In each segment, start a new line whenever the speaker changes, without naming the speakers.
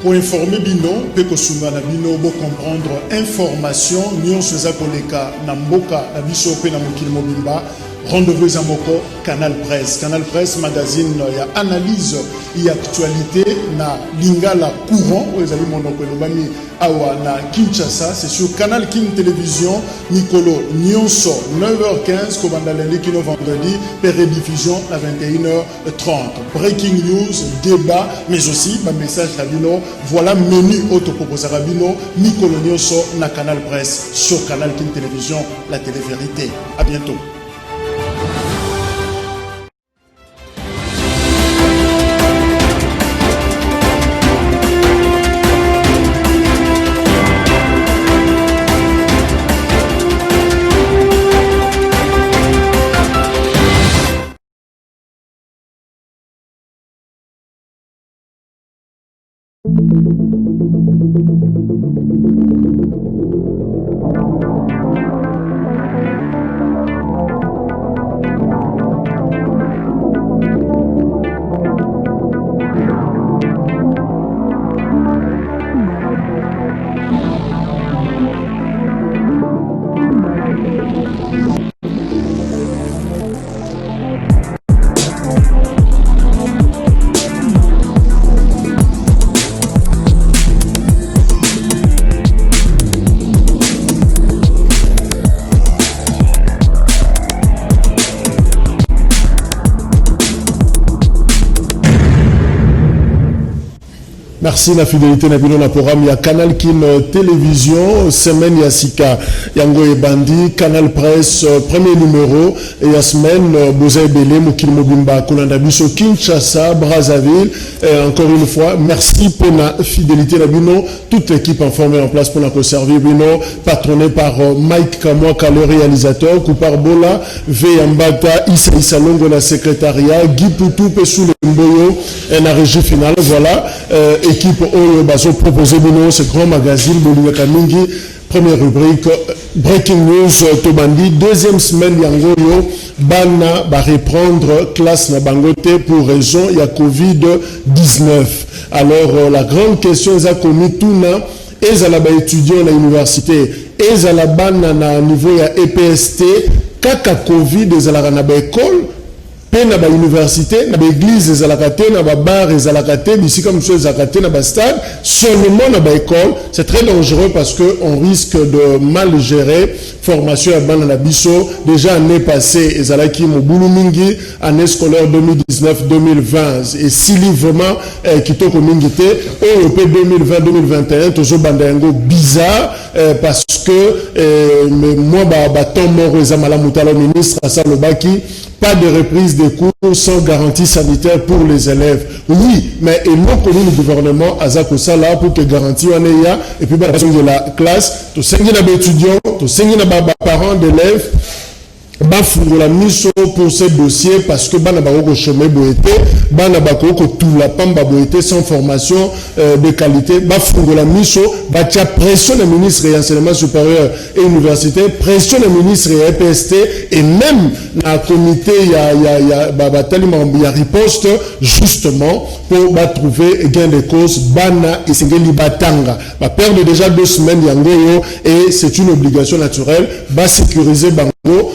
pour informer bino pe kosunga na bino bo comprendre information nyonso za koleka na mboka na biso pe na mokili mobimba. Rendez-vous à Moko, Canal Presse. Canal Presse, magazine, il y a analyse et actualité, na Lingala courant, vous avez mon nom, Awa, na Kinshasa, c'est sur Canal King Télévision, Nicolo Nyonso, 9h15, Kobandaleli, Kino vendredi, pérédiffusion à 21h30. Breaking news, débat, mais aussi, ma message Rabino, voilà menu autoproposé Rabino, Nicolo Nyonso, na Canal Presse, sur Canal King Télévision, la télé-vérité. À bientôt. Merci la fidélité Nabino na programme ya Canal Kin Télévision semaine Yasika Yango et Bandi Canal Presse premier numéro et la semaine Boza Belé Mokil Mobimba Kolanda Biso Kinshasa Brazzaville encore une fois merci pour la fidélité Nabino toute l'équipe informée en place pour la conserver Bino patronné par Mike Kamwaka le réalisateur Koupar Bola Veyambata Issa Issa Longo la secrétariat Guy Poutou Pessou le Mboyo et la régie finale voilà équipe Oyo Bazo proposé Bino, ce grand magazine Bolivia Kamingi, première rubrique Breaking News Tobandi, deuxième semaine Yangoyo, Bana va reprendre classe na Bangote pour raison il y a Covid-19. Alors la grande question est à commis tout na et à la étudiant à l'université et à la bana na niveau ya EPST kaka Covid et à la école na ba université na ba église ezalakate na ba bar ezalakate d'ici comme chose ezalakate na ba stade seulement na ba école c'est très dangereux parce que on risque de mal gérer formation à bana na biso déjà année passée ezalaki mobulu mingi année scolaire 2019-2020 et si vraiment kitoko mingi te au 2020-2021 toujours banda yango bizarre parce que moi ba temps mort ezamala mutalo ministre asa lobaki pas de reprise des cours sans garantie sanitaire pour les élèves. Oui, mais il faut que le gouvernement a là pour que garantie en ait et puis de la classe, tous les étudiants, tous les parents d'élèves, la mise pour ce dossier parce que bana bako chômé boité bana bako ko tout la pamba boité sans formation de qualité la mise ba tia pression le ministre de l'enseignement supérieur et université pression le ministre de EPST et même la comité il y a riposte justement pour trouver gain de cause bana et sengeli batanga ba perdre déjà 2 semaines yangoyo et c'est une obligation naturelle ba sécuriser bango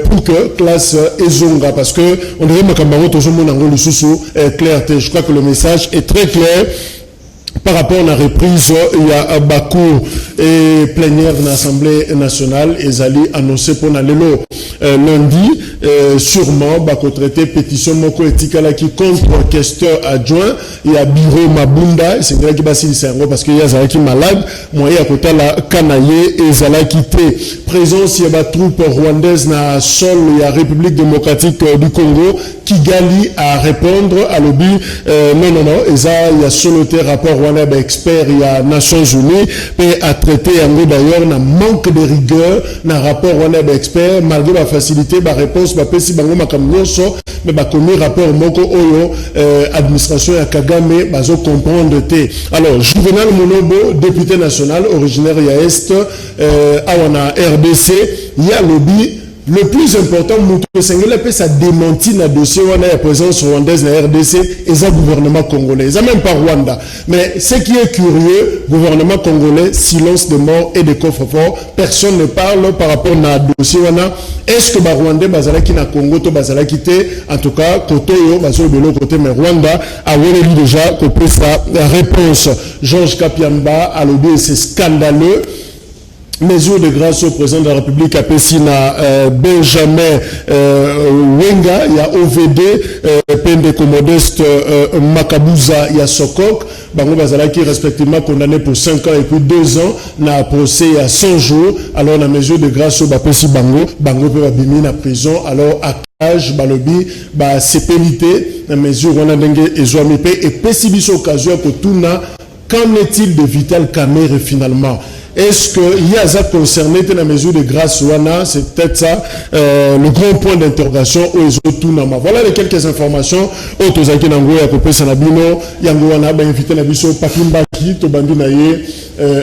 pour que classe ezonga parce que on dirait makambango toujours mon angle sous clarté. Je crois que le message est très clair. Par rapport à la reprise, il y a Bakou et plénière de l'Assemblée nationale et Zali annoncé pour l'élo lundi, sûrement Bakou traité pétition Moko Etikala qui contre questeur adjoint, il y a Biro Mabunda, c'est vrai qu'il va s'y servir parce qu'il y a Zali qui malade, moi il y a côté la Kanaye et Zala quitté. Présence, il y a troupe rwandaise na sol, il y a République démocratique du Congo, Kigali à répondre à l'objet, non, il y a soloté rapport rwanda expert il y a Nations Unies et à traiter d'ailleurs na manque de rigueur na rapport rwanda expert malgré la facilité la réponse ba pesi bango makamnyoso mais ba komi rapport moko oyo administration ya Kagame bazo comprendre té. Alors Juvenal Monobo député national originaire ya Est awana RDC il y a lobby Le plus important, Moutou Sengele peut ça démentir dans le dossier où on a la présence rwandaise dans la RDC et le gouvernement congolais. Ça même pas Rwanda. Mais ce qui est curieux, gouvernement congolais, silence de mort et de coffre-fort. Personne ne parle par rapport à dossier où on a. Est-ce que Rwandais bazalaki na Congo to bazalaki te? En tout cas, côté yo, bazalo de l'autre côté, mais Rwanda a vu déjà copié sa réponse. Georges Kapiamba a lobby, c'est scandaleux. Mesure de grâce au président de la République à Pessina, Benjamin Wenga, il y a OVD, Pendeko Modeste Makabuza, il y a Sokok, Bango Bazala qui est respectivement condamné pour 5 ans et puis 2 ans, na procès il y a 100 jours, alors la mesure de grâce au Bapessi Bango peut abîmer la prison, alors à cage, Balobi, c'est pénité, la mesure on a dengue et Zouamipé, et Pessibis occasion pour tout na, qu'en est-il de Vital Kamerhe finalement? Est-ce qu'il y a ça concerné dans la mesure de grâce Wana? C'est peut-être ça le grand point d'interrogation au Ezotunama. Voilà les quelques informations. Otozaki Nango ya kopé Sanabino, Yango Wana ba invité na biso Papi Mbaki to bandu na ye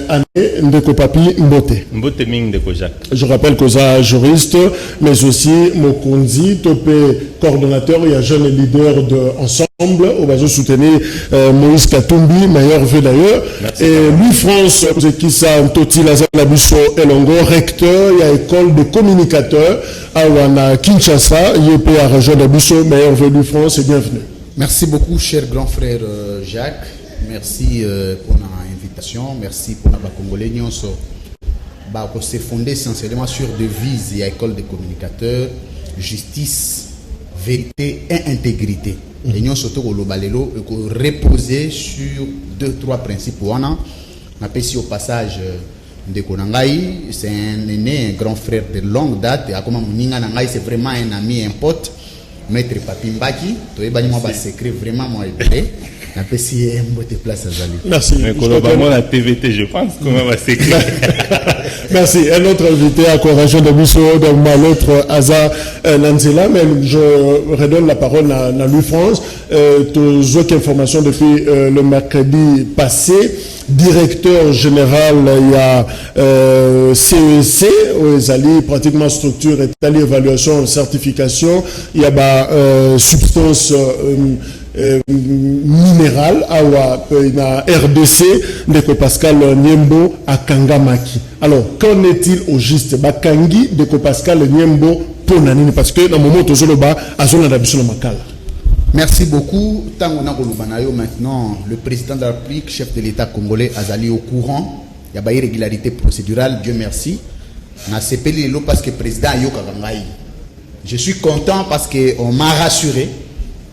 année ndeko Papi Mbote.
Mbote ming ndeko Jacques.
Je rappelle que ça juriste mais aussi Mokonzi topé coordonnateur, il y a jeune leader de ensemble au bas soutenir Moïse Katumbi, meilleur vœu d'ailleurs. Et lui France qui ça Toti Lazala Biso Elongo, recteur, il y a école de communicateurs à Wana Kinshasa, IEP à région de Biso, meilleur vœu de France et bienvenue.
Merci beaucoup, cher grand frère Jacques. Merci pour l'invitation. Merci pour la Congolais. On s'est fondé essentiellement sur devises et école de communicateurs, justice, vérité et intégrité. Et nous surtout au Lobalelo reposer sur 2-3 principes. On appelle ici au passage de Konangaï, c'est un aîné, un grand frère de longue date. C'est vraiment un ami, un pote. Maître Papi Mbaki, tu es un secret vraiment moi aidé. On appelle ici un beau place à Zali.
Merci.
Mais quand la TVT, je pense comment va secret.
Merci. Un autre invité à Corrigé de Bissau, donc l'autre Aza Nanzela, mais je redonne la parole à Louis France. Toutes autres informations depuis le mercredi passé. Directeur général, il y a CEC, Zali, pratiquement structure, état évaluation, certification, il y a substance minérale, à RDC, de Pascal Niembo à Kangamaki. Alors, qu'en est-il au juste? Kangi de Pascal Niembo pour Nanine, parce que dans le moment où tu as zone d'habitude Makala.
Merci beaucoup. Maintenant, le président de la République, chef de l'État congolais, Azali au courant. Il y a pas irrégularité procédurale, Dieu merci. On a CPL parce que le président Yoka Gangaï. Je suis content parce qu'on m'a rassuré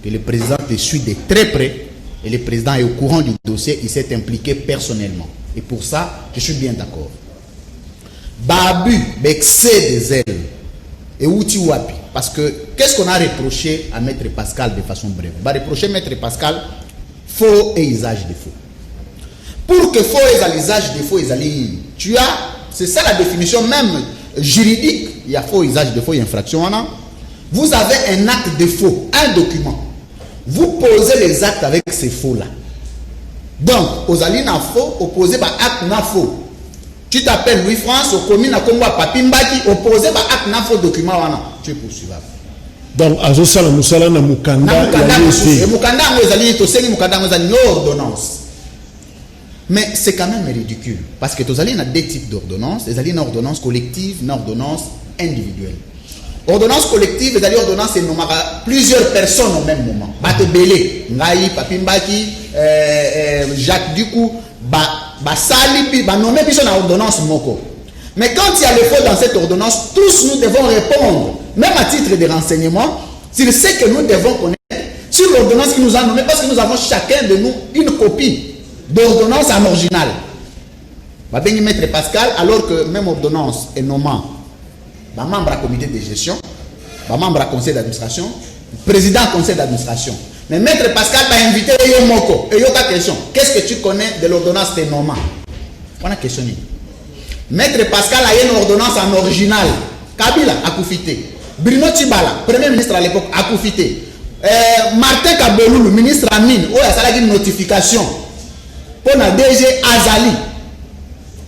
que le président te suit de très près et le président est au courant du dossier, il s'est impliqué personnellement. Et pour ça, je suis bien d'accord. Babu, excès des ailes. Et outi wapi. Parce que qu'est-ce qu'on a reproché à Maître Pascal de façon brève? On va reprocher Maître Pascal faux et usage de faux. Pour que faux et usage de faux, tu as, c'est ça la définition même juridique. Il y a faux usage de faux, il y a infraction. Vous avez un acte de faux, un document. Vous posez les actes avec ces faux-là. Donc, aux alliés n'a faux, opposé par acte n'a faux. Tu t'appelles Louis France, au commune à Congo, Papi Mbaki, opposé par acte n'a faux document. Tu es poursuivable.
Donc, à Zosala Moussala, na Mukanda,
et Mukanda, vous allez être Mukanda, vous allez ordonnance. Mais c'est quand même ridicule. Parce que vous allez dans deux types d'ordonnances. Vous allez une ordonnance collective, une ordonnance individuelle. Ordonnance collective, vous allez ordonnance et nommera plusieurs personnes au même moment. Bate Belé, Ngaï, Papi Mbaki, Jacques Ducou, Sali, nommé puis dans ordonnance Moko. Mais quand il y a le faux dans cette ordonnance, tous nous devons répondre, même à titre de renseignement, sur ce que nous devons connaître, sur l'ordonnance qui nous a nommé, parce que nous avons chacun de nous une copie d'ordonnance en original. Va bien mettre Pascal, alors que même ordonnance est nommant, membre à comité de gestion, membre à conseil d'administration, président conseil d'administration. Mais maître Pascal va inviter Yomoko. Et Yoka question, qu'est-ce que tu connais de l'ordonnance de nommant? On a questionné. Maître Pascal a une ordonnance en original. Kabila a Koufité. Bruno Tibala, premier ministre à l'époque, a Koufité. Martin Kabelou, ministre à mine, où il y a une notification pour la DG Azali.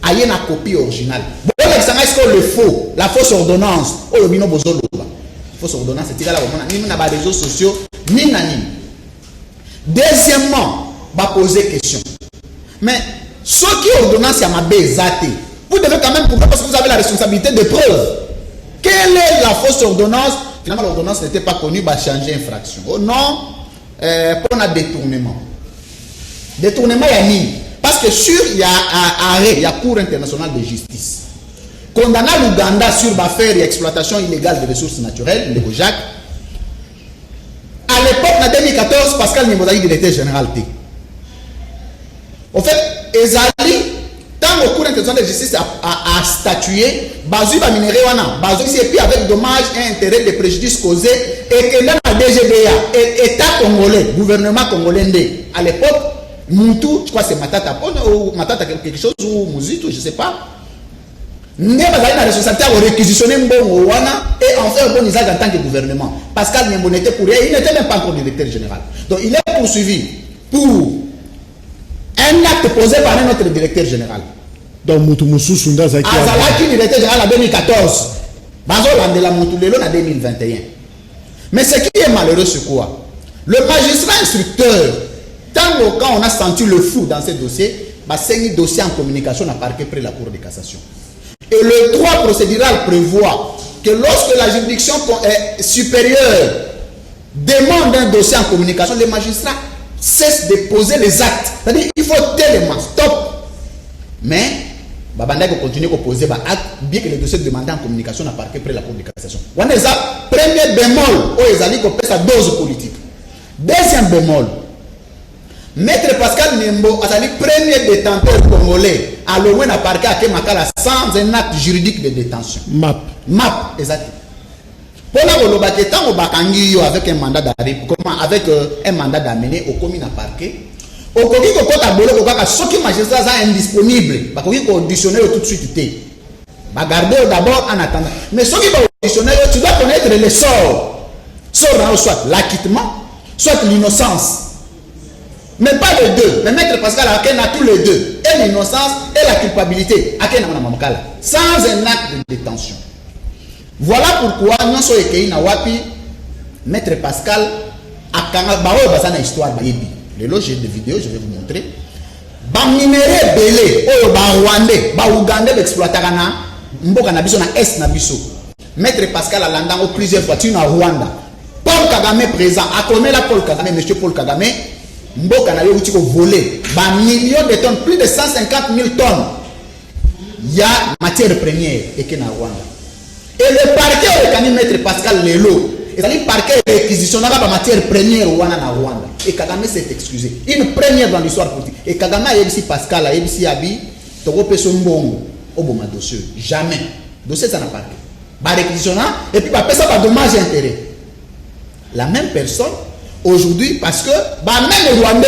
A une copie originale. Bon est-ce que le faux, la fausse ordonnance, oh le bino bozolo, fausse ordonnance, c'est là ni na ba réseaux sociaux, ni na ni. Deuxièmement, va poser question. Mais ce qui ordonnance à ma bezate, vous devez quand même prouver parce que vous avez la responsabilité de preuve. Quelle est la fausse ordonnance? Finalement, l'ordonnance n'était pas connue, va changer infraction. Oh non, pour un détournement. Détournement, il y a ni. Parce que sur, il y a arrêt, il y a Cour internationale de justice. Condamné l'Ouganda sur l'affaire et exploitation illégale des ressources naturelles, le GOJAC. À l'époque, en 2014, Pascal Nimbozali, directeur général T. En fait, Ezali, tant que Cour internationale de justice a statué, Bazou va minérer wana, Bazou et puis avec dommage et intérêt des préjudices causés, et que dans la DGDA, État congolais, gouvernement congolais, à l'époque, Moutou, je crois que c'est Matata, ou Matata quelque chose, ou Mouzito, je ne sais pas. N'est pas la responsabilité de réquisitionner Mbongo Wana et en faire un bon usage en tant que gouvernement. Pascal Niembo n'était pour rien, il n'était même pas encore directeur général. Donc il est poursuivi pour un acte posé par un autre directeur général.
Donc Moutoumoussou Sunda Zaki.
Azalaki directeur général en 2014. Bazo Landela Moutoulelo en 2021. Mais ce qui est malheureux, c'est quoi? Le magistrat instructeur, quand on a senti le flou dans ce dossier, c'est un dossier en communication à parquet près la Cour de cassation. Et le droit procédural prévoit que lorsque la juridiction supérieure demande un dossier en communication, les magistrats cessent de poser les actes. C'est-à-dire qu'il faut tellement stop. Mais Babanda continue à poser des actes, bien que le dossier demandé en communication à parquet près la Cour de cassation. On a ça, premier bémol, où ils ont sa dose politique. Deuxième bémol, Maître Pascal Niembo a le premier détenteur congolais à l'Owen à parquet à Kemakala sans un acte juridique de détention. MAP, exactement. Pour la Golobaketa, on bakangi avec un mandat d'arrêt, avec un mandat d'amener au commun à parquet. Au Kogi Kokota Bolo Kokaka, ceux qui magistrats sont indisponibles, Bakogi auditionner tout de suite. Garder d'abord en attendant. Mais ceux qui vont auditionner, tu dois connaître les sorts. Sort soit l'acquittement, soit l'innocence. Mais pas les deux. Mais Maître Pascal Aken a tous les deux. Et l'innocence et la culpabilité. Sans un acte de détention. Voilà pourquoi nous sommes écrits na wapi Maître Pascal a une histoire. Les loges de vidéos, je vais vous montrer. Ba minéré belé, ba Rwandais, ba Ougandais d'exploitation, mboka na biso na est na biso. Maître Pascal a landé plusieurs fois tu na Rwanda. Paul Kagame présent, a commis la Paul Kagame, monsieur Paul Kagame. Mboka na yo utiko volé ba millions de tonnes, plus de 150 000 tonnes. Il y a matière première et que na Rwanda. Et le parquet avec Maître Pascal Lelo, et le parquet réquisitionné la matière première au Rwanda. Et Kagame s'est excusé. Une première dans l'histoire politique. Et Kagame a ici Pascal, a ici Abi, Togo Peso Mbongo, Oboma dossier. Jamais. Dossier ça n'a pas été. Ba réquisitionné et puis ba ça pas dommage et intérêt. La même personne aujourd'hui, parce que même les Rwandais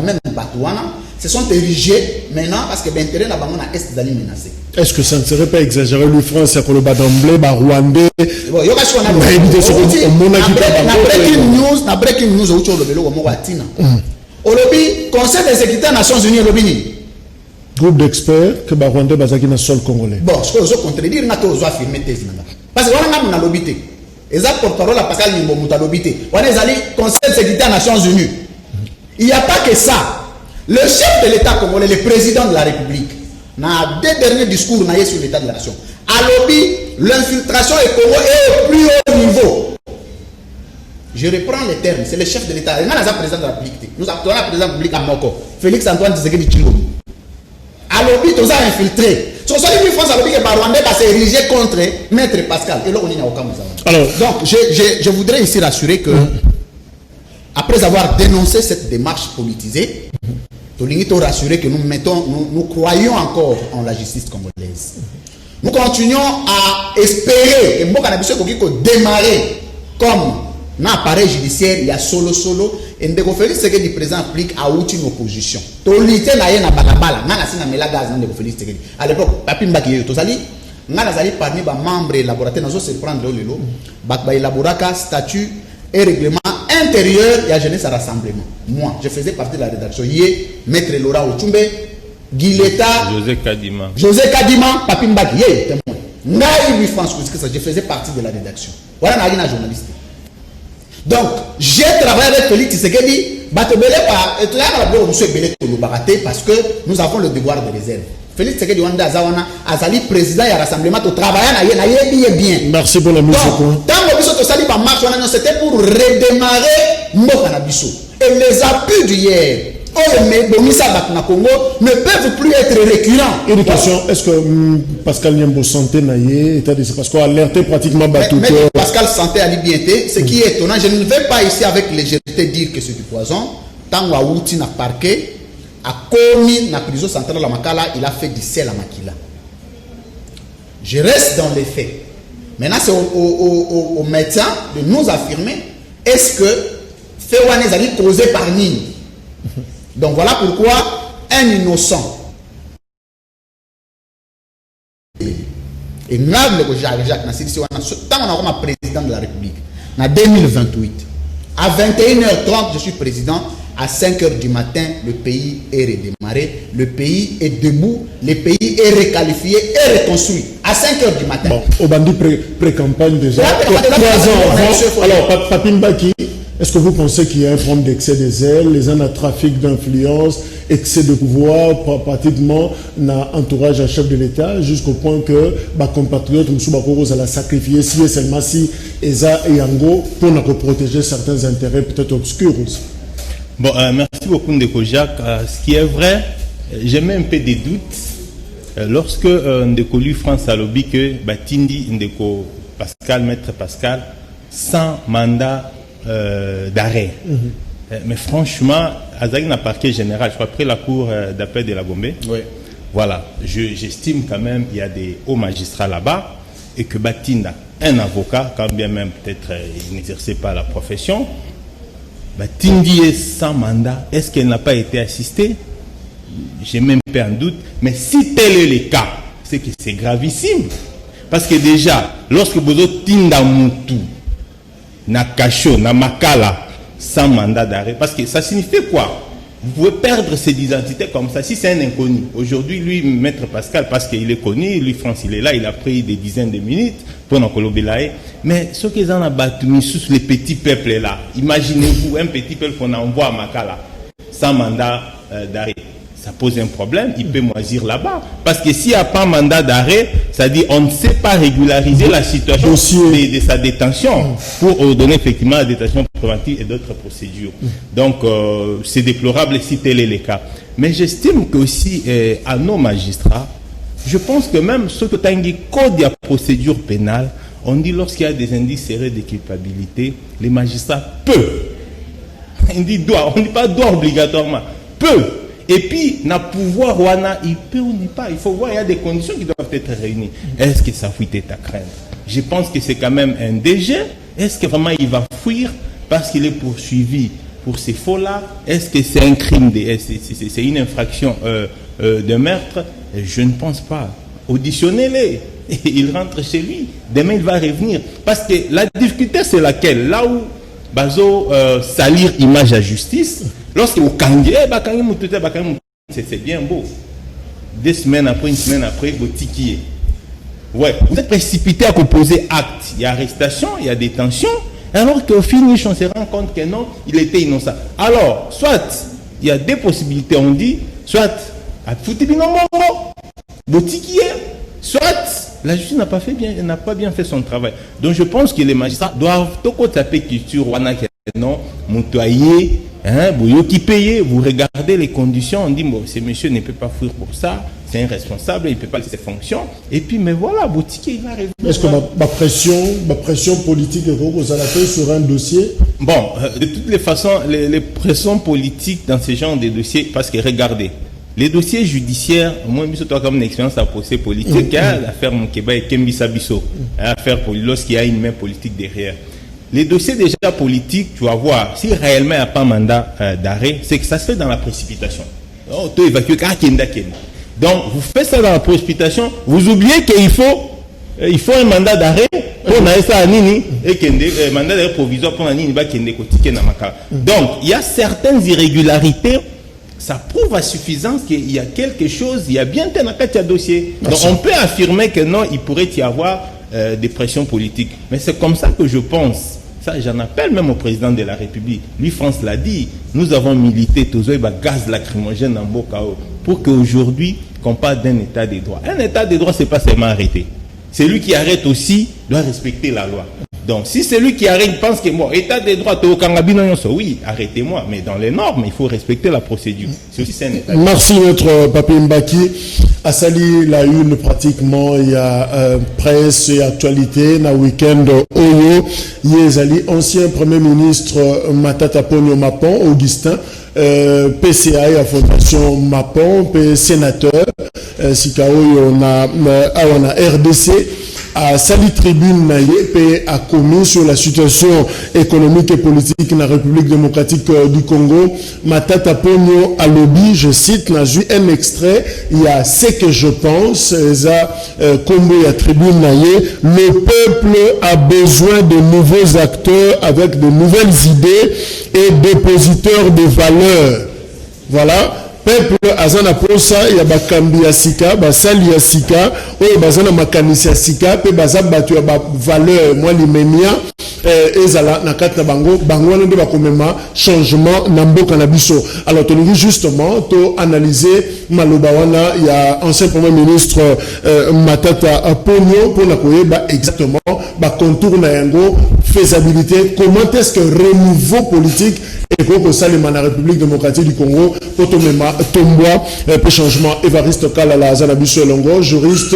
même Batouana se sont érigés maintenant parce que l'intérêt n'a pas est d'aller menacer.
Est-ce que ça ne serait pas exagéré, le France, c'est pour le bas d'emblée, Rwandais?
Bon, il y a une breaking news au Conseil de sécurité des Nations Unies.
Groupe d'experts que Rwandais bazaki na sol congolais.
Bon, ce que je contredire, n'a pas affirmé thèse. Parce que on a l'obité. Et ça porte-parole à Pascal Niembo Moutalobité. On est allé Conseil de sécurité des Nations Unies. Il n'y a pas que ça. Le chef de l'État congolais, le président de la République, dans deux derniers discours sur l'état de la nation, à lobby, l'infiltration est Congo est au plus haut niveau. Je reprends les termes, c'est le chef de l'État. Nous avons le président de la République. Nous avons le président de la République à Moko, Félix Antoine Tshisekedi Tshilombo. À lobby, nous avons infiltré. Ce sont les France à lobby que Rwanda va s'ériger contre Maître Pascal. Et là, on est à Okamu. Alors, donc, je voudrais ici rassurer que, après avoir dénoncé cette démarche politisée, nous rassurer que nous croyons encore en la justice congolaise. Nous continuons à espérer que Mboka Nabiso Kokiko démarrer comme un appareil judiciaire, il y a solo, et Ndeko Félix Tshisekedi présent applique à une opposition. Tolité na yena balabala, nana sina melaga Ndeko Félix Tshisekedi. À l'époque, Papi Mbaki yo tozali, nana zali parmi ba membres élaborateurs nazo se prendre lelo, ba élaboraka statut et règlement intérieur et à jeunesse à rassemblement. Moi, je faisais partie de la rédaction. Hier, Maître Laura Ochumbe, Guileta, José Kadima, Papi Mbaki, témoin. Ngai Louis France, je faisais partie de la rédaction. Voilà, on a un journaliste. Donc, j'ai travaillé avec Félix Tshisekedi, parce que nous avons le devoir de réserve. Félix Tshisekedi Wanda Azawana, Azali président et rassemblement au travail, bien.
Merci pour la mise au point.
Tant que nous sali par marche, c'était pour redémarrer Mokanabiso. Et les appuis d'hier, Congo ne peuvent plus être récurrents.
Une question, est-ce que Pascal Niambo Santé Naye, parce qu'on a alerté pratiquement Batou.
Mais Pascal Santé a dit bien, ce qui est étonnant, je ne vais pas ici avec légèreté dire que c'est du poison. Tant que Outi n'a parqué, a commis la prison centrale à Makala, il a fait du sel à Makila. Je reste dans les faits. Maintenant, c'est aux médecins de nous affirmer est-ce que Féouane est allé causé par Nini. Donc voilà pourquoi un innocent et Nable Jacques Nassir, tant on a président de la République, en 2028, à 21h30, je suis président, à 5h du matin, le pays est redémarré, le pays est debout, le pays est requalifié et reconstruit. À 5h du matin.
Bon, au bandit pré-campagne déjà. 3 ans avant. Alors, Papi Mbaki, est-ce que vous pensez qu'il y a un problème d'excès des ailes, les uns un trafic d'influence, excès de pouvoir, pratiquement, un entourage à chef de l'État, jusqu'au point que ma compatriote Moussouba a la sacrifié si et seulement si Eza et Yango pour nous protéger certains intérêts peut-être obscurs aussi.
Bon, merci beaucoup Ndeko Jacques. Ce qui est vrai, j'ai même un peu des doutes. Lorsque Ndeko Louis France a lobby que Batindi Ndeko Pascal, Maître Pascal, sans mandat d'arrêt. Mais franchement, Azali n'a parquet général, je crois, après la cour d'appel de la Gombe.
Oui.
Voilà, j'estime quand même qu'il y a des hauts magistrats là-bas et que Batinda, un avocat, quand bien même peut-être il n'exerçait pas la profession, Batindi est sans mandat. Est-ce qu'elle n'a pas été assistée? J'ai même pas un doute. Mais si tel est le cas, c'est que c'est gravissime. Parce que déjà, lorsque vous êtes Tinda Moutou, na Kacho, na Makala, sans mandat d'arrêt, parce que ça signifie quoi? Vous pouvez perdre ses identités comme ça. Si c'est un inconnu, aujourd'hui, lui, Maître Pascal, parce qu'il est connu, lui, France, il est là, il a pris des dizaines de minutes pour nous colobélaer. Mais ce qu'ils ont abattu sous les petits peuples là, imaginez-vous un petit peuple qu'on envoie à Makala, sans mandat d'arrêt. Ça pose un problème, il peut moisir là-bas. Parce que s'il n'y a pas mandat d'arrêt, ça dit on ne sait pas régulariser la situation de sa détention pour donner effectivement la détention préventive et d'autres procédures. Donc, c'est déplorable si tel est le cas. Mais j'estime que aussi, à nos magistrats, je pense que même ceux qui ont un code de procédure pénale, on dit lorsqu'il y a des indices sérieux de culpabilité, les magistrats peuvent. On dit doit, on ne dit pas doit obligatoirement, peuvent. Et puis, na pouvoir, il peut ou pas. Il faut voir, il y a des conditions qui doivent être réunies. Est-ce que ça fuite ta crainte? Je pense que c'est quand même un DG. Est-ce que vraiment il va fuir parce qu'il est poursuivi pour ces faux-là? Est-ce que c'est un crime, c'est une infraction de meurtre? Je ne pense pas. Auditionnez-les. Il rentre chez lui. Demain, il va revenir. Parce que la difficulté, c'est laquelle? Là où Bazo salir image à justice, lorsque vous kangez, c'est bien beau. 2 semaines après, une semaine après, vous tiquiez. Ouais, vous êtes précipité à composer acte. Il y a arrestation, il y a détention, alors qu'au finish, on se rend compte que non, il était innocent. Alors, soit, il y a 2 possibilités, on dit, soit, à vous tiquiez, soit, la justice n'a pas bien fait son travail. Donc je pense que les magistrats doivent tout taper culture, non, montoyer, vous qui payez, vous regardez les conditions, on dit bon, ce monsieur ne peut pas fuir pour ça, c'est un responsable, il ne peut pas laisser ses fonctions, et puis mais voilà, boutique il va revenir.
Est-ce que ma pression politique est vous allez faire sur un dossier?
Bon, de toutes les façons, les pressions politiques dans ce genre de dossiers, parce que regardez, les dossiers judiciaires, moi, je suis comme une expérience à procès politique, l'affaire Moukeba et Kembisa Bisso, l'affaire lorsqu'il y a une main politique derrière. Les dossiers déjà politiques, tu vas voir, si réellement il n'y a pas mandat d'arrêt, c'est que ça se fait dans la précipitation. Donc, vous faites ça dans la précipitation, vous oubliez qu'il faut un mandat d'arrêt pour ça à Nini et mandat d'arrêt provisoire pour Nini. Donc, il y a certaines irrégularités. ça prouve à suffisance qu'il y a quelque chose, il y a bien un dossier. Donc on peut affirmer que non, il pourrait y avoir des pressions politiques. Mais c'est comme ça que je pense. Ça, j'en appelle même au président de la République. Lui, France l'a dit, nous avons milité tous les gaz lacrymogène en Bokao pour qu'aujourd'hui, qu'on parle d'un état des droits. Un état des droits, c'est pas seulement arrêter. Celui qui arrête aussi doit respecter la loi. Donc, si celui qui arrête pense que moi, état des droits, oui, arrêtez-moi, mais dans les normes, il faut respecter la procédure. C'est aussi un état.
Merci, notre Papi Mbaki. À Sali, la une, pratiquement, il y a presse et actualité, na week-end, Oyo, Yezali, ancien premier ministre Matata Ponyo Mapon, Augustin, PCA et la fondation Mapon, sénateur, Sika Oyo, on a RDC, à Sali Tribune Naye a commis sur la situation économique et politique dans la République démocratique du Congo. Matata Ponyo a lobby, je cite, un extrait, il y a ce que je pense, Congo et Tribune Naye, le peuple a besoin de nouveaux acteurs avec de nouvelles idées et dépositeurs de valeurs. Voilà. Peuple azana posa ya bakambi ya sika basali ya sika oyo bazana makanisi ya sika pe bazabatu ya ba valeur moi limemia ezala na kati na bango wana nde bakomema changement na mboka na biso. Alors tolingi justement to analyser maloba wana ya ancien premier ministre Matata Ponyo pour na koyeba exactement ba contour na yango, faisabilité, comment est-ce que renouveau politique et pour ça, la République démocratique du Congo, pour Tomboa, pour changement, Évariste Kalala, Zanabiso Longo, juriste,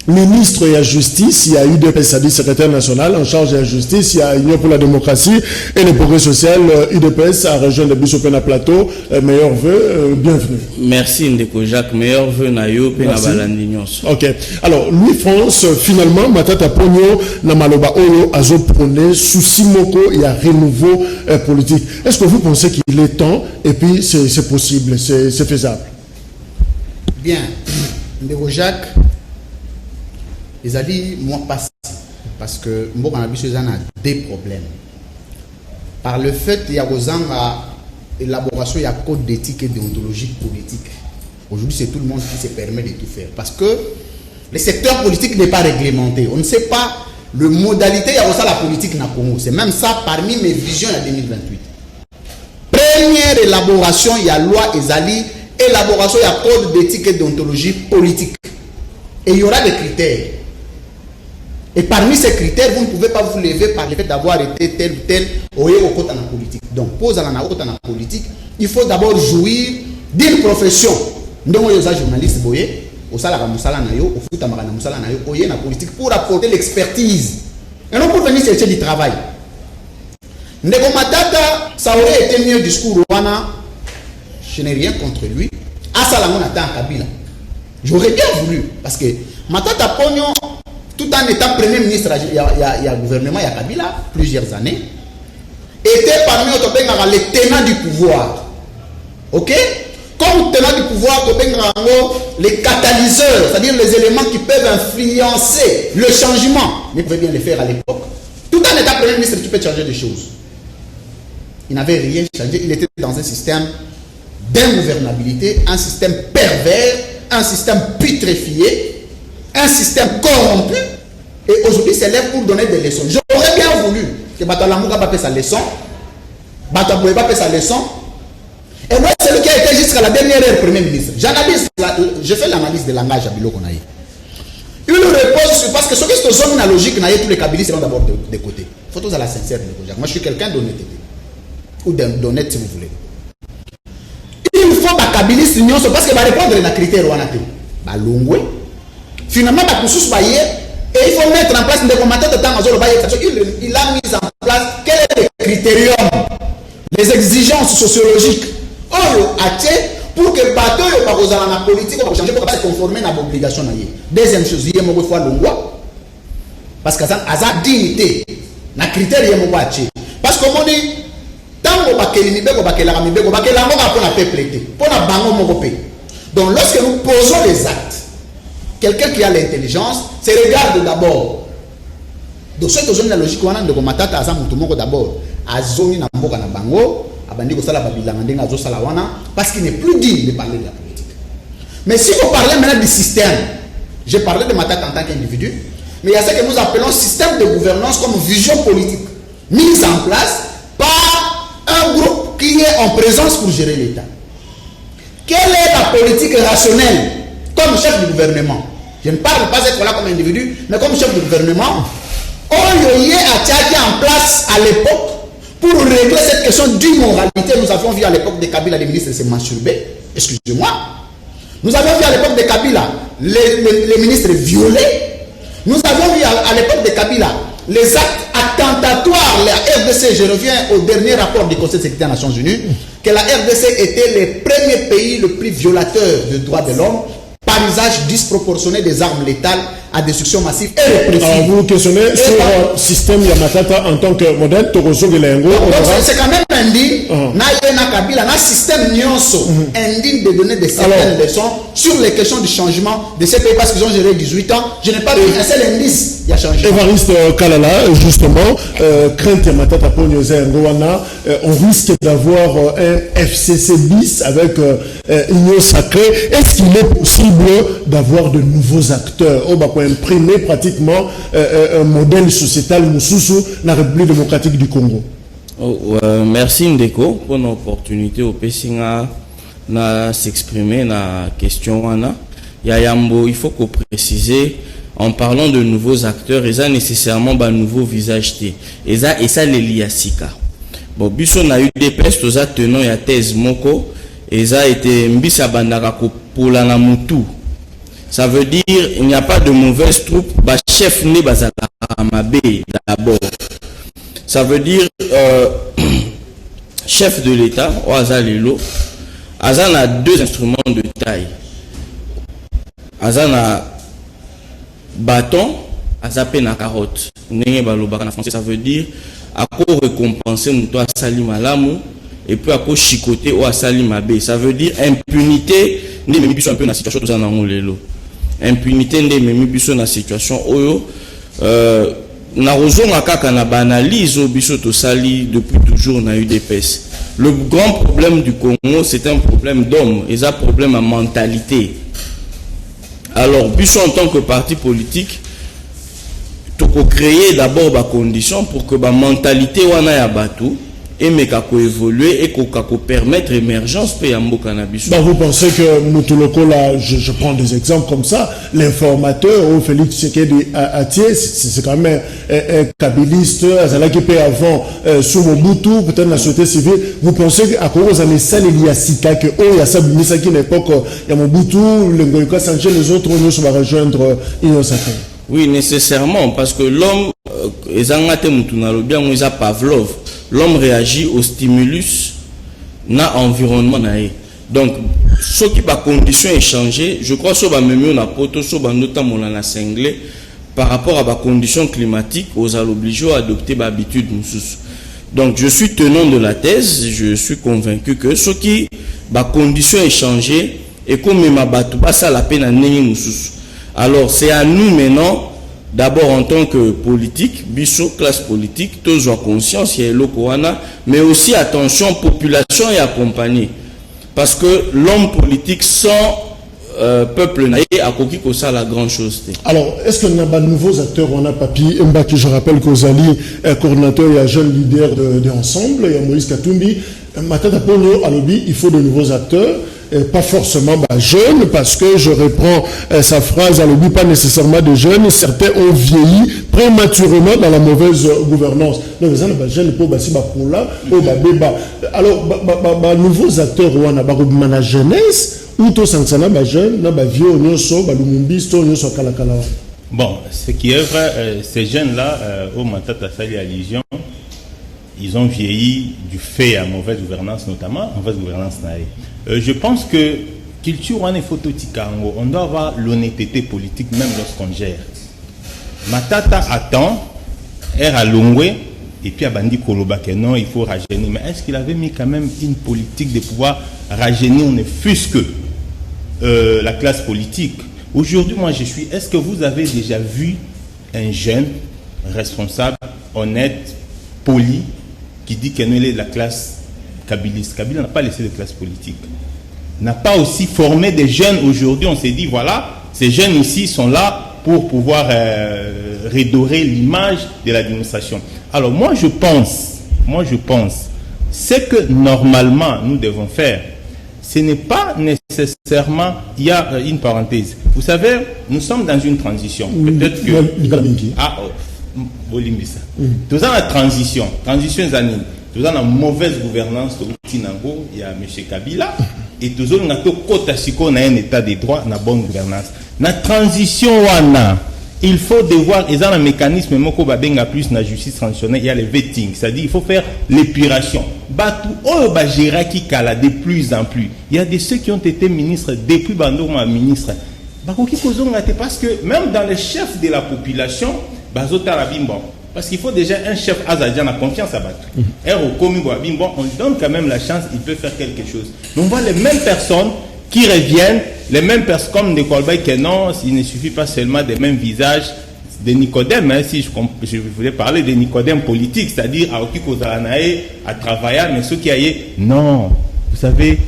ministre de la Justice, il y a eu UDPS, c'est-à-dire secrétaire national en charge de la justice, il y a Union pour la démocratie et le progrès social, UDPS a rejoint le Bissau Pena Plateau, meilleurs vœux, bienvenue.
Merci Ndeko Jacques, meilleurs vœux Nayo, Pena Balandignos.
Ok, alors Louis France, finalement, Matata Ponyo, Namaloba Oyo, Azo Prone, Souci Moko, il y a renouveau politique. Est-ce que vous pensez qu'il est temps et puis c'est possible, c'est faisable?
Bien, Ndeko Jacques, les alliés moi passé parce que moi on a des problèmes par le fait il y a élaboration il y a code d'éthique et déontologie politique. Aujourd'hui c'est tout le monde qui se permet de tout faire parce que le secteur politique n'est pas réglementé, on ne sait pas le modalité il y a aussi la politique na Congo. C'est même ça parmi mes visions en 2028. Première élaboration il y a loi Ezali, élaboration il y a code d'éthique et déontologie politique et il y aura des critères. Et parmi ces critères, vous ne pouvez pas vous lever par le fait d'avoir été tel ou tel au côté de la politique. Donc, pour aller dans la politique, il faut d'abord jouir d'une profession. Donc, vous êtes journaliste, vous êtes la politique pour apporter l'expertise. Et non pour venir chercher du travail. Ndeko Matata, ça aurait été mieux discours Rwanda. Je n'ai rien contre lui. Asalamon attend Kabila. J'aurais bien voulu. Parce que Matata Ponyo, tout en étant premier ministre, il y a gouvernement, il y a Kabila, plusieurs années, était parmi les tenants du pouvoir. Ok? Comme tenants du pouvoir, les catalyseurs, c'est-à-dire les éléments qui peuvent influencer le changement. Mais il pouvait bien le faire à l'époque. Tout en étant premier ministre, tu peux changer des choses. Il n'avait rien changé. Il était dans un système d'ingouvernabilité, un système pervers, un système putréfié, un système corrompu, et aujourd'hui c'est l'heure pour donner des leçons. J'aurais bien voulu que Batalamouga va faire sa leçon, Bataboué va faire sa leçon, et moi c'est celui qui a été jusqu'à la dernière heure Premier ministre. Je fais l'analyse de langage à Bilo Konaï. Il repose sur, parce que ce qui est zone logique, tous les Kabylistes seront d'abord de côté. Il faut tous à la sincère de Kojak. Moi je suis quelqu'un d'honnêteté, ou d'honnête si vous voulez. Il faut que les Kabylistes parce que va répondre à critères ou à la Longwe. Finalement, et il faut mettre en place des commentaires de temps. Il a mis en place quel est le critérium, les exigences sociologiques pour que le bateau dans la politique pour changer pour se conformer à l'obligation. Deuxième chose, il y a une fois l'ongwa parce que ça a dignité, na critère il y a parce que on dit tant que bakeli mibeko bakela mibeko bakela ngo pour la peuple pour la bango moko pe. Donc lorsque nous posons les actes, quelqu'un qui a l'intelligence se regarde d'abord. Donc cette zone la logique on a de Matata aza mutu moko d'abord azoni na mboka na bango parce qu'il n'est plus digne de parler de la politique. Mais si vous parlez maintenant du système, j'ai parlé de Matata en tant qu'individu, mais il y a ce que nous appelons système de gouvernance comme vision politique, mise en place par un groupe qui est en présence pour gérer l'État. Quelle est la politique rationnelle comme chef du gouvernement? Je ne parle pas d'être là comme individu, mais comme chef du gouvernement. Oyoye a Tchadi en place à l'époque pour régler cette question d'immoralité. Nous avions vu à l'époque de Kabila les ministres se masturber. Excusez-moi. Nous avons vu à l'époque de Kabila les ministres violés. Nous avons vu à l'époque de Kabila les actes attentatoires. La RDC, je reviens au dernier rapport du Conseil de sécurité des Nations Unies, que la RDC était le premier pays le plus violateur des droits de l'homme par usage disproportionné des armes létales à destruction massive et répressive.
Alors vous questionnez sur le système Yamatata en tant que modèle Toroso Gelengo.
C'est quand même indigne, un système nyonso indigne de donner des certaines leçons sur les questions du changement de ces pays parce qu'ils ont géré 18 ans. Je n'ai pas vu un seul indice qui a changé.
Évariste Kalala, justement, crainte Yamatata pour Ngoana, on risque d'avoir un FCC bis avec Union Sacrée. Est-ce qu'il est possible d'avoir de nouveaux acteurs pour imprimer pratiquement un modèle sociétal Moussousou dans la République démocratique du Congo?
Merci Ndeko pour l'opportunité au Pessinga de s'exprimer dans la question. Il faut qu'on précise, en parlant de nouveaux acteurs, ils ont nécessairement un nouveau visage. Et ça, les liasika. Bon, Bisson a eu des pestes, ils ont tenu à thèse Moko, et ça a été Mbissa Bandarako pour la Namutu. Ça veut dire il n'y a pas de mauvaise troupe, chef né bazala Mabé d'abord. Ça veut dire chef de l'État, Oazalelo, Azan a deux instruments de taille. Azan a bâton, Azapé na carotte. Ça veut dire à quoi récompenser Moutoua Sali Malamu et puis à quoi chicoter ou à Sali Mabé. Ça veut dire impunité, n'est même plus un peu dans la situation de Zanangolelo. Impunité n'est même plus dans la situation oyo. Na rozonga kaka na banalise au biso to sali depuis toujours na UDPS. Le grand problème du Congo, c'est un problème d'homme, et un problème à mentalité. Alors biso en tant que parti politique, tu peux créer d'abord des conditions pour que la mentalité wana ya batu et mais kako évoluer et kako permettre l'émergence pe ya mboka na biso.
Vous pensez que Moutuloko là, je prends des exemples comme ça, l'informateur ou Félix Tshisekedi Atié, c'est quand même un kabiliste, Azala qui paie avant sous Mobutu, peut-être la société civile. Vous pensez qu'à cause de ça il y a Sika que il y a ça mais ça qui l'époque il y a Mobutu, le Ngoïka Sanchez, les autres nous va rejoindre Union Sacrée.
Oui, nécessairement, parce que l'homme, Pavlov, l'homme réagit au stimulus dans l'environnement. Donc, ce qui va condition est changé, je crois que ce va même on a poto, ce va notamment la cinglé par rapport à la condition climatique, aux obligés à adopter l'habitude. Donc, je suis tenant de la thèse, je suis convaincu que ce qui va condition est changé et comme ma batouba ça la peine à nengi. Alors, c'est à nous maintenant, d'abord en tant que politique, biso, classe politique, tous ont conscience, il y a l'Okoana, mais aussi attention, population et accompagner. Parce que l'homme politique sans peuple naïe a coquille que ça la grande chose.
Alors, est-ce qu'on a de nouveaux acteurs? On a Papi Mbaki, je rappelle qu'Ozali est coordinateur et jeune leader de Ensemble, il y a Moïse Katumbi. Matata Pogno, à l'objet, il faut de nouveaux acteurs. Pas forcément jeunes, parce que je reprends sa phrase à l'objet, pas nécessairement de jeunes, certains ont vieilli prématurément dans la mauvaise gouvernance. Donc, les jeunes pour là, alors, nouveaux acteurs, on a la jeunesse, ou tout ça, jeunes, vieux,
bon, ce qui est vrai, ces jeunes-là, au Matata Sali Allusion, ils ont vieilli du fait à mauvaise gouvernance, notamment mauvaise gouvernance naïe. Je pense que culture on doit avoir l'honnêteté politique même lorsqu'on gère. Matata attend, er à Longwe, et puis à Bandi Koloba que non, il faut rajeunir. Mais est-ce qu'il avait mis quand même une politique de pouvoir rajeunir, ne fût-ce que la classe politique? Aujourd'hui, moi je suis. Est-ce que vous avez déjà vu un jeune responsable, honnête, poli, qui dit qu'il est de la classe kabiliste. Kabila n'a pas laissé de classe politique. N'a pas aussi formé des jeunes. Aujourd'hui, on s'est dit, voilà, ces jeunes ici sont là pour pouvoir redorer l'image de l'administration. Alors moi je pense, ce que normalement nous devons faire, ce n'est pas nécessairement, il y a une parenthèse. Vous savez, nous sommes dans une transition. Peut-être que... Tout ça la transition années. Tout ça la mauvaise gouvernance il y a M. Kabila et tout ça on a un état de droit, une bonne gouvernance. La transition il faut devoir, il y a un mécanisme plus la justice transitionnelle, il y a le vetting, c'est-à-dire il faut faire l'épuration. De plus en plus. Il y a de ceux qui ont été ministres depuis Bandoma ministre. Parce que même dans les chefs de la population, parce qu'il faut déjà un chef azadien à confiance à battre. On lui donne quand même la chance, il peut faire quelque chose. Donc on voit les mêmes personnes qui reviennent, les mêmes personnes comme de Kolbaï que non, il ne suffit pas seulement des mêmes visages de Nicodème, hein, si je voulais parler de Nicodème politique, c'est-à-dire à Okikozanae, à travailler, mais ceux qui aillent, non, vous savez,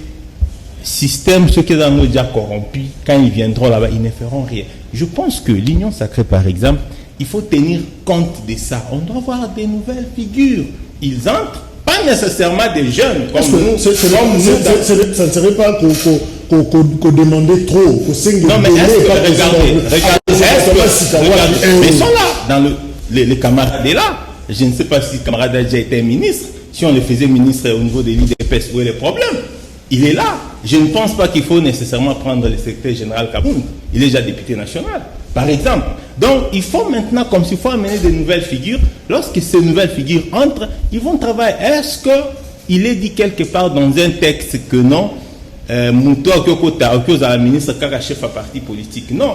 système, ceux qui sont déjà corrompus, quand ils viendront là-bas, ils ne feront rien. Je pense que l'Union sacrée, par exemple, il faut tenir compte de ça. On doit avoir des nouvelles figures. Ils entrent, pas nécessairement des jeunes comme nous. Ça
ne serait pas qu'on demandait trop.
Non, mais mais ils sont là. Dans les camarades est là. Je ne sais pas si le camarade a déjà été ministre. Si on le faisait ministre au niveau des l'IDPS, où est le problème? Il est là. Je ne pense pas qu'il faut nécessairement prendre le secrétaire général Kaboun. Il est déjà député national, par exemple. Donc, il faut maintenant, comme s'il faut amener de nouvelles figures. Lorsque ces nouvelles figures entrent, ils vont travailler. Est-ce qu'il est dit quelque part dans un texte que non, Mouto Okyokota, Okyoza la ministre, Kaka chef à parti politique? Non.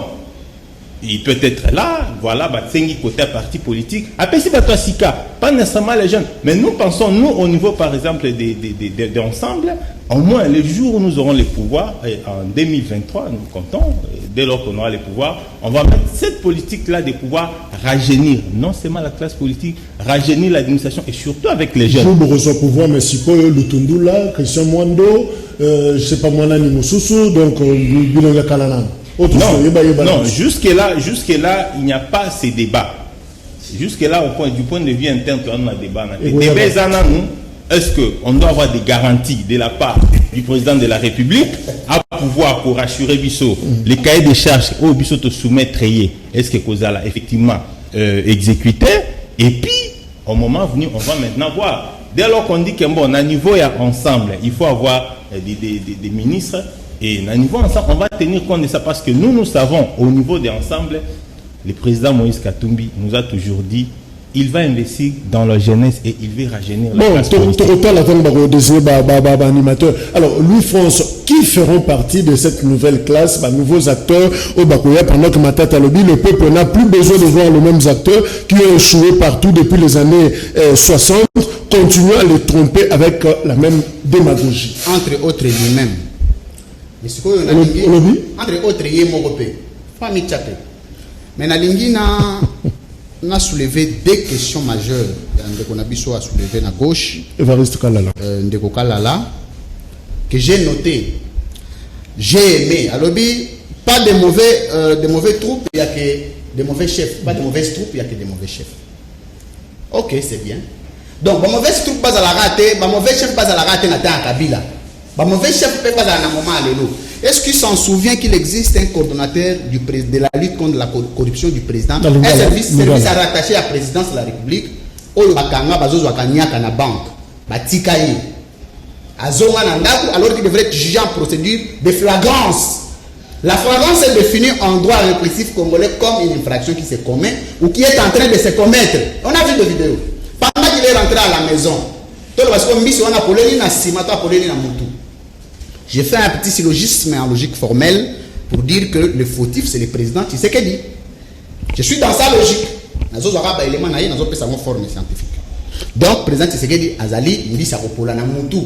Il peut être là, voilà, Batsengi côté parti politique. Après, si toi Sika, pas nécessairement les jeunes, mais nous pensons, nous, au niveau, par exemple, des ensembles, au moins, les jours où nous aurons les pouvoirs, en 2023, nous comptons, dès lors qu'on aura les pouvoirs, on va mettre cette politique-là de pouvoir rajeunir, non seulement la classe politique, rajeunir l'administration, et surtout avec les jeunes.
Vous reçoit pouvoir, mais si peu, Lutundula, Christian Mwando, je ne sais pas, Mwanani Moussousou, donc, Bilonga Kalanan.
Non, jusque-là, il n'y a pas ces débats. Jusque-là, du point de vue interne, on a débat. Est-ce qu'on doit avoir des garanties de la part du président de la République à pouvoir pour rassurer Bissot les cahiers de charges au Bissot te soumettre? Est-ce que Kozala effectivement exécuté? Et puis, au moment venu, on va maintenant voir. Dès lors qu'on dit qu'à un niveau et ensemble, il faut avoir des ministres. Et à niveau ensemble, on va tenir compte de ça parce que nous savons, au niveau des ensembles, le président Moïse Katumbi nous a toujours dit il va investir dans la jeunesse et il va rajeunir la classe politique.
Alors, Louis-France, qui feront partie de cette nouvelle classe, nouveaux acteurs au Bakoya, pendant que Matata Lobi, le peuple n'a plus besoin de voir les mêmes acteurs qui ont échoué partout depuis les années 60, continuent à les tromper avec la même démagogie.
Entre autres lui-même. Entre autres, il y a famille Tchapé. Mais Nalingi n'a soulevé deux questions majeures. On a soulevé à gauche.
Evariste Kalala.
Ndeko Kalala. Que j'ai noté. J'ai aimé. Alors, pas de mauvais troupes, il n'y a que des mauvais chefs. Pas de mauvaises troupes, il n'y a que des mauvais chefs. Ok, c'est bien. Donc, ma mauvaise troupe pas à la rater, ma mauvais chef pas à la rater, n'a pas Kabila. Ma mauvais chef peut pas à un moment aller. Est-ce qu'il s'en souvient qu'il existe un coordonnateur de la lutte contre la corruption du président, un service rattaché à la présidence de la République, alors qu'il devrait être jugé en procédure de flagrance. La flagrance est définie en droit répressif congolais comme une infraction qui se commet ou qui est en train de se commettre. On a vu des vidéos. Pendant qu'il est rentré à la maison, j'ai fait un petit syllogisme en logique formelle pour dire que le fautif c'est le président Tshisekedi. Je suis dans sa logique. Donc, le président Tshisekedi Azali nous dit ça pour la Namutu.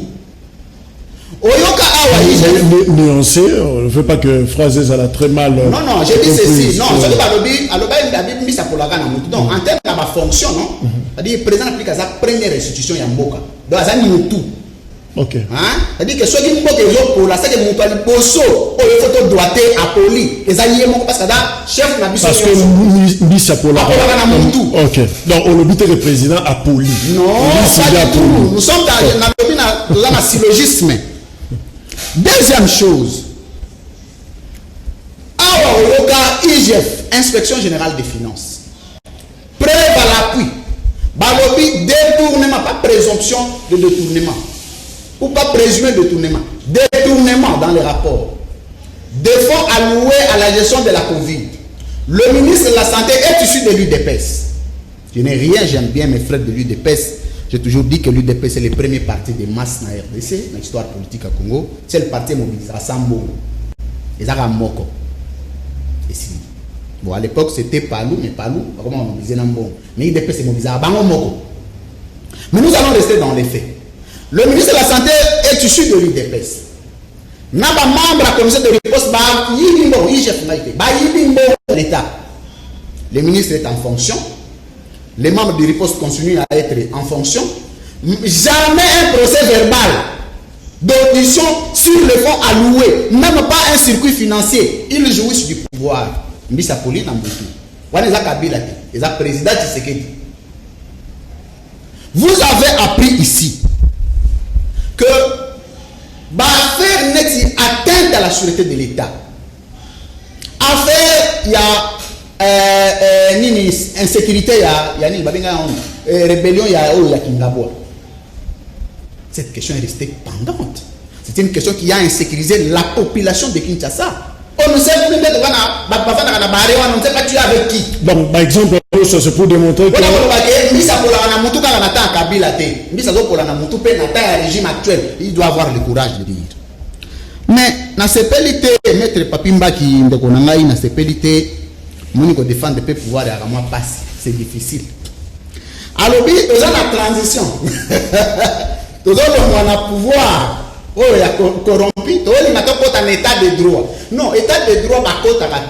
Nuancé, on ne veut pas que phrases à la très mal.
Non, j'ai dit ceci. Non, je dis pas le mis ça pour la Namutu. Donc, en termes de ma fonction, non, c'est-à-dire le président applique à sa première institution Yamboka. Donc, Azali Mutu.
Ok.
C'est-à-dire que ceux qui m'ont dit pour la c'est que mon toile bosso, oh il faut te droiter à poli. Les alliés m'ont parce que là chef n'a
parce que Mbissa pour la. Ok. Donc on le le président a poli.
Non, pas du tout. Nous sommes dans un syllogisme. Deuxième chose. Alors le cas IGF, Inspection Générale des Finances. Preuve à l'appui. Balobi détournement, pas présomption de détournement. Ou pas présumé détournement. Détournement dans les rapports. Des fonds alloués à la gestion de la Covid. Le ministre de la Santé est issu de l'UDPS. Je n'ai rien, j'aime bien mes frères de l'UDPS. J'ai toujours dit que l'UDPS est le premier parti de masse dans la RDC, dans l'histoire politique à Congo. C'est le parti mobilisé à Sambo. Et ça a Moko. Et si. Bon, à l'époque, c'était Palou, mais Palou, comment on mobilisait Nambo. Mais l'UDPS est mobilisé à Bango Moko. Mais nous allons rester dans les faits. Le ministre de la Santé est issu de l'UDPS. N'a pas membre de la commission de riposte, l'État. Le ministre est en fonction. Les membres de riposte continuent à être en fonction. Jamais un procès verbal d'audition sur le fonds alloué, même pas un circuit financier. Ils jouissent du pouvoir. Mbissa Poli Nambutu. Waneza Kabila, les président Tshisekedi. Vous avez appris ici que affaire n'est atteinte à la sûreté de l'État. Affaire, il y a insécurité, il y a rébellion, il y a Kingaboa. Cette question est restée pendante. C'est une question qui a insécurisé la population de Kinshasa. On ne sait plus mettre on ne sait pas tu es avec qui.
Donc, par exemple, c'est pour démontrer que.
Régime actuel, il doit avoir le courage de dire. Mais dans ces pélités, maître Papimba qui ne connaît pas, dans ces pélités, mon défendre peut pouvoir à moi passer. C'est difficile. Alors, nous avons la transition. Nous avons le pouvoir. Oh, il y a corrompu. Oh, il y a un état de droit. Non, état de droit,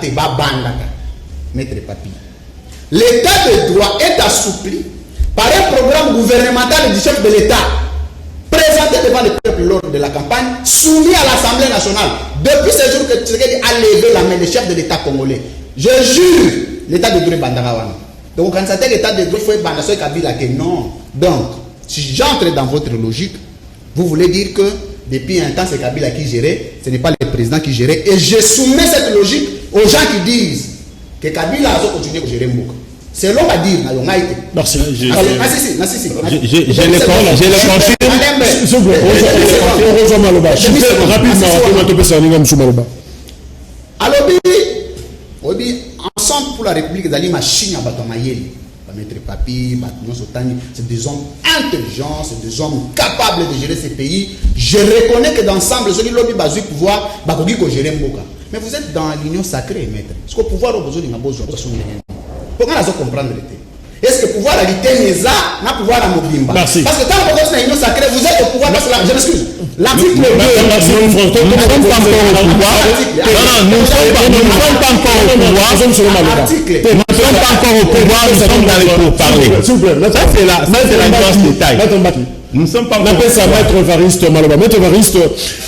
c'est maître Papi. L'état de droit est assoupli par un programme gouvernemental du chef de l'État, présenté devant le peuple lors de la campagne, soumis à l'Assemblée nationale. Depuis ce jour que Tshisekedi a levé la main, le chef de l'État congolais, je jure, l'état de droit est bandarawana. Donc, quand c'était l'état de droit, il faut être bandarawana Kabila que non. Donc, si j'entre dans votre logique, vous voulez dire que depuis un temps, c'est Kabila qui gérait, ce n'est pas le président qui gérait. Et je soumets cette logique aux gens qui disent que Kabila a continué à gérer Mboka. C'est l'homme à dire,
merci. Je le confirme.
Alors, ensemble pour la République, d'aller machine à Batamayel. Maître Papi, c'est des hommes intelligents, c'est des hommes capables de gérer ces pays. Je reconnais que d'ensemble, ceux qui l'ont mis au pouvoir, ils vont gérer Mboka. Mais vous êtes dans l'union sacrée, maître. Est-ce que le pouvoir a besoin d'une besoin de pourquoi nous comprendre l'été? Est-ce que le pouvoir a été n'a pouvoir à Mobimba? Parce que quand vous êtes dans l'union sacrée, vous êtes au pouvoir. Je m'excuse. L'article 2.
Nous ne sommes pas encore au pouvoir. Nous ne sommes pas encore au pouvoir. Nous ne sommes pas encore au pouvoir. Nous sommes dans les pourparlers. Ça, c'est la nuance détail.
Nous ne sommes pas encore.
On appelle ça Maître Evariste Maloba. Maître Evariste,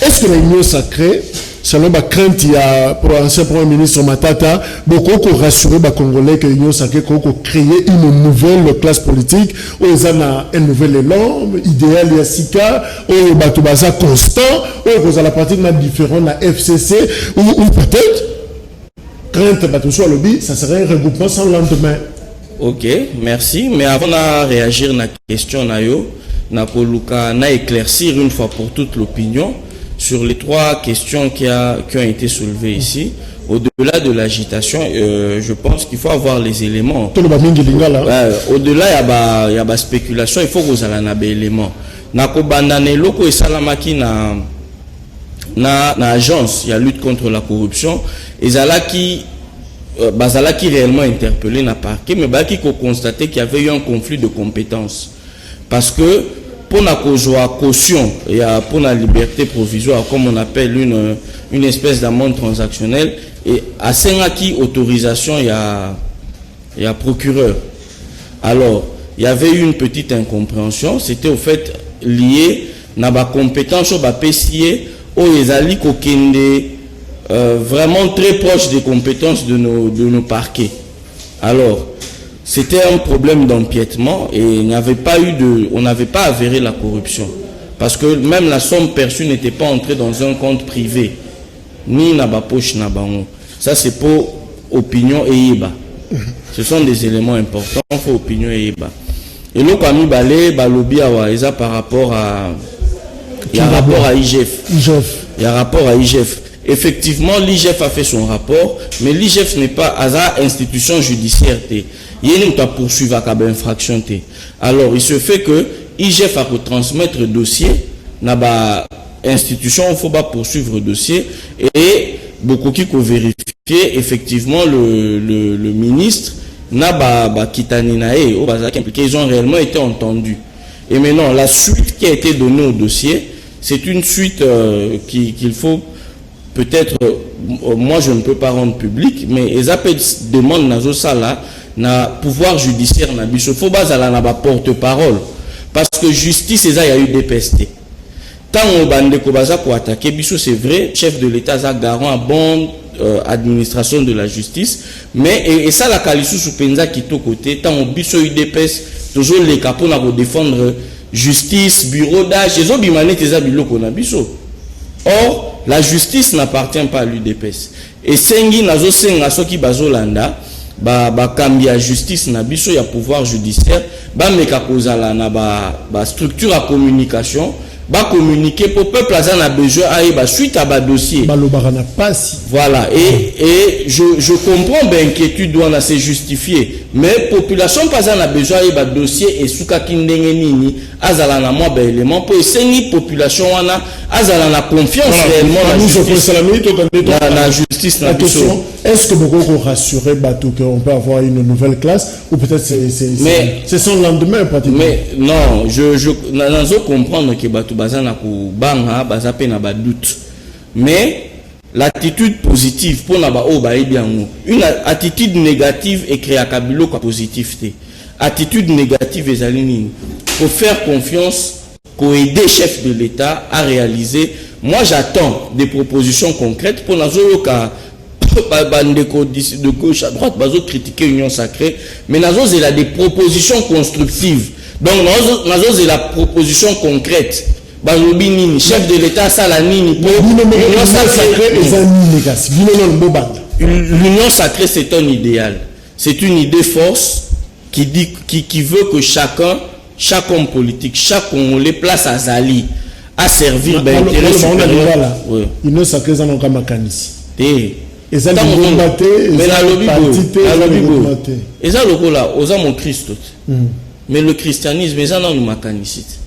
est-ce que l'union sacrée, selon ma crainte, il y a pour l'ancien Premier ministre Matata, beaucoup qui rassurer les Congolais que l'union sacrée a créé une nouvelle classe politique, où ils ont un nouvel élan, idéal et Sika, où ils ont constant, où ils ont la pratique différente de la FCC, ou peut-être, crainte, ça serait un regroupement sans lendemain.
Ok, merci. Mais avant de réagir à la question, na éclaircir une fois pour toute l'opinion sur les trois questions qui ont été soulevées ici. Au-delà de l'agitation, je pense qu'il faut avoir les éléments. Au-delà, il y a la spéculation, il faut que vous ayez des éléments. Loko et Salamaki na agence, il y a lutte contre la corruption. Et qui réellement interpellé n'a parquet, mais qui a constaté qu'il y avait eu un conflit de compétences. Parce que pour la caution et pour la liberté provisoire, comme on appelle une espèce d'amende transactionnelle, et à Sengaki autorisation, il y a procureur. Alors, il y avait eu une petite incompréhension, c'était au fait lié na ba compétence ba PCA o ezali kokende vraiment très proche des compétences de nos parquets. Alors, c'était un problème d'empiètement et on n'avait pas avéré la corruption. Parce que même la somme perçue n'était pas entrée dans un compte privé. Ni na ba poche na bango. Ça c'est pour opinion et iba. Ce sont des éléments importants pour opinion et iba. Et nous parmi balé balobi awa eza par rapport à il y a un rapport à IGF. Il y a un rapport à IGF. Effectivement, l'IGF a fait son rapport, mais l'IGF n'est pas à institution judiciaire. Il y a une poursuivre à une infraction. Alors, il se fait que l'IGF a retransmettre le dossier, n'a pas institution, il faut pas poursuivre le dossier, et beaucoup qui ont vérifié, effectivement, le ministre n'a pas quitté Ninae, ils ont réellement été entendus. Et maintenant, la suite qui a été donnée au dossier, c'est une suite qu'il faut peut-être, moi je ne peux pas rendre public, mais les appels demandent nazo sala na pouvoir judiciaire na biso faut bazala na ba porte-parole parce que justice il y a eu des pestes. Tant on bande ko baza ko attaquer biso c'est vrai, chef de l'État a garant à bonne administration de la justice, mais et ça la kalisu sous penza qui to côté tant on biso eu des pestes toujours les capons na défendre justice, bureau d'âge, les obimane tes abiloko na biso. Or, la justice n'appartient pas à l'UDPS. Et sengi nazo senga soki bazolanda ba kambia justice na biso ya pouvoir judiciaire ba meka kozala na ba structure à communication ba communiquer pour peuple a besoin à suite à ba dossier. Voilà et je comprends ben inquiétude doit se justifier mais population pas a besoin à dossier et suka kindenge nini azala na moi ben élément pour sengi population wana azala na confiance réellement la justice na biso.
Est-ce que beaucoup rassurer bateau qu'on peut avoir une nouvelle classe ou peut-être c'est son lendemain pratiquement.
Mais non, je n'ose comprendre que bateau bazana ku banga bazape na ba doute. Mais l'attitude positive pour na ba o ba ebiango. Une attitude négative et créer kabilo ka positivité. Attitude négative ezali nini? Faut faire confiance qu'au aider chef de l'État à réaliser. Moi j'attends des propositions concrètes pour nazo ka de gauche à droite, bazo critiquer l'Union sacrée, mais nazo il a des propositions constructives. Donc nazo il la proposition concrète. Balobi nini chef de l'État sala nini pour l'Union sacrée. L'Union sacrée c'est un idéal, c'est une idée force qui veut que chaque homme politique, chaque Congolais place à Zali à servir l'intérêt supérieur.
L'Union sacrée ça n'a pas makanisi.
Mais la lobby et ça le là osa mon Christ mais le christianisme ils en ont macanicite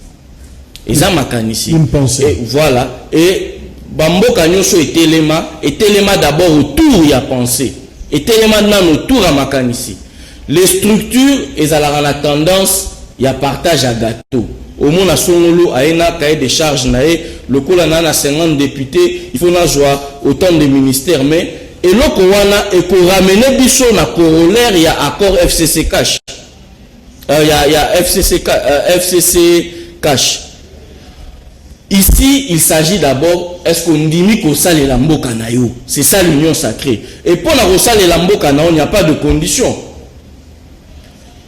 et ça macanicite et voilà et bambo kanyoso et telema d'abord autour il y a pensé et telema nan autour à macanicite les structures ils ont la tendance il y a partage à gâteau au monde à Songolo a un cahier de charges naé le coup là na 50 députés il faut na joie autant de ministères mais et l'autre et qu'on ramène biso na corollaire il y a accord FCC cash il y a FCC cash ici il s'agit d'abord est-ce qu'on dit qu'on sale la mboka na yo c'est ça l'union sacrée et pour la rosale la mboka na on n'y a pas de condition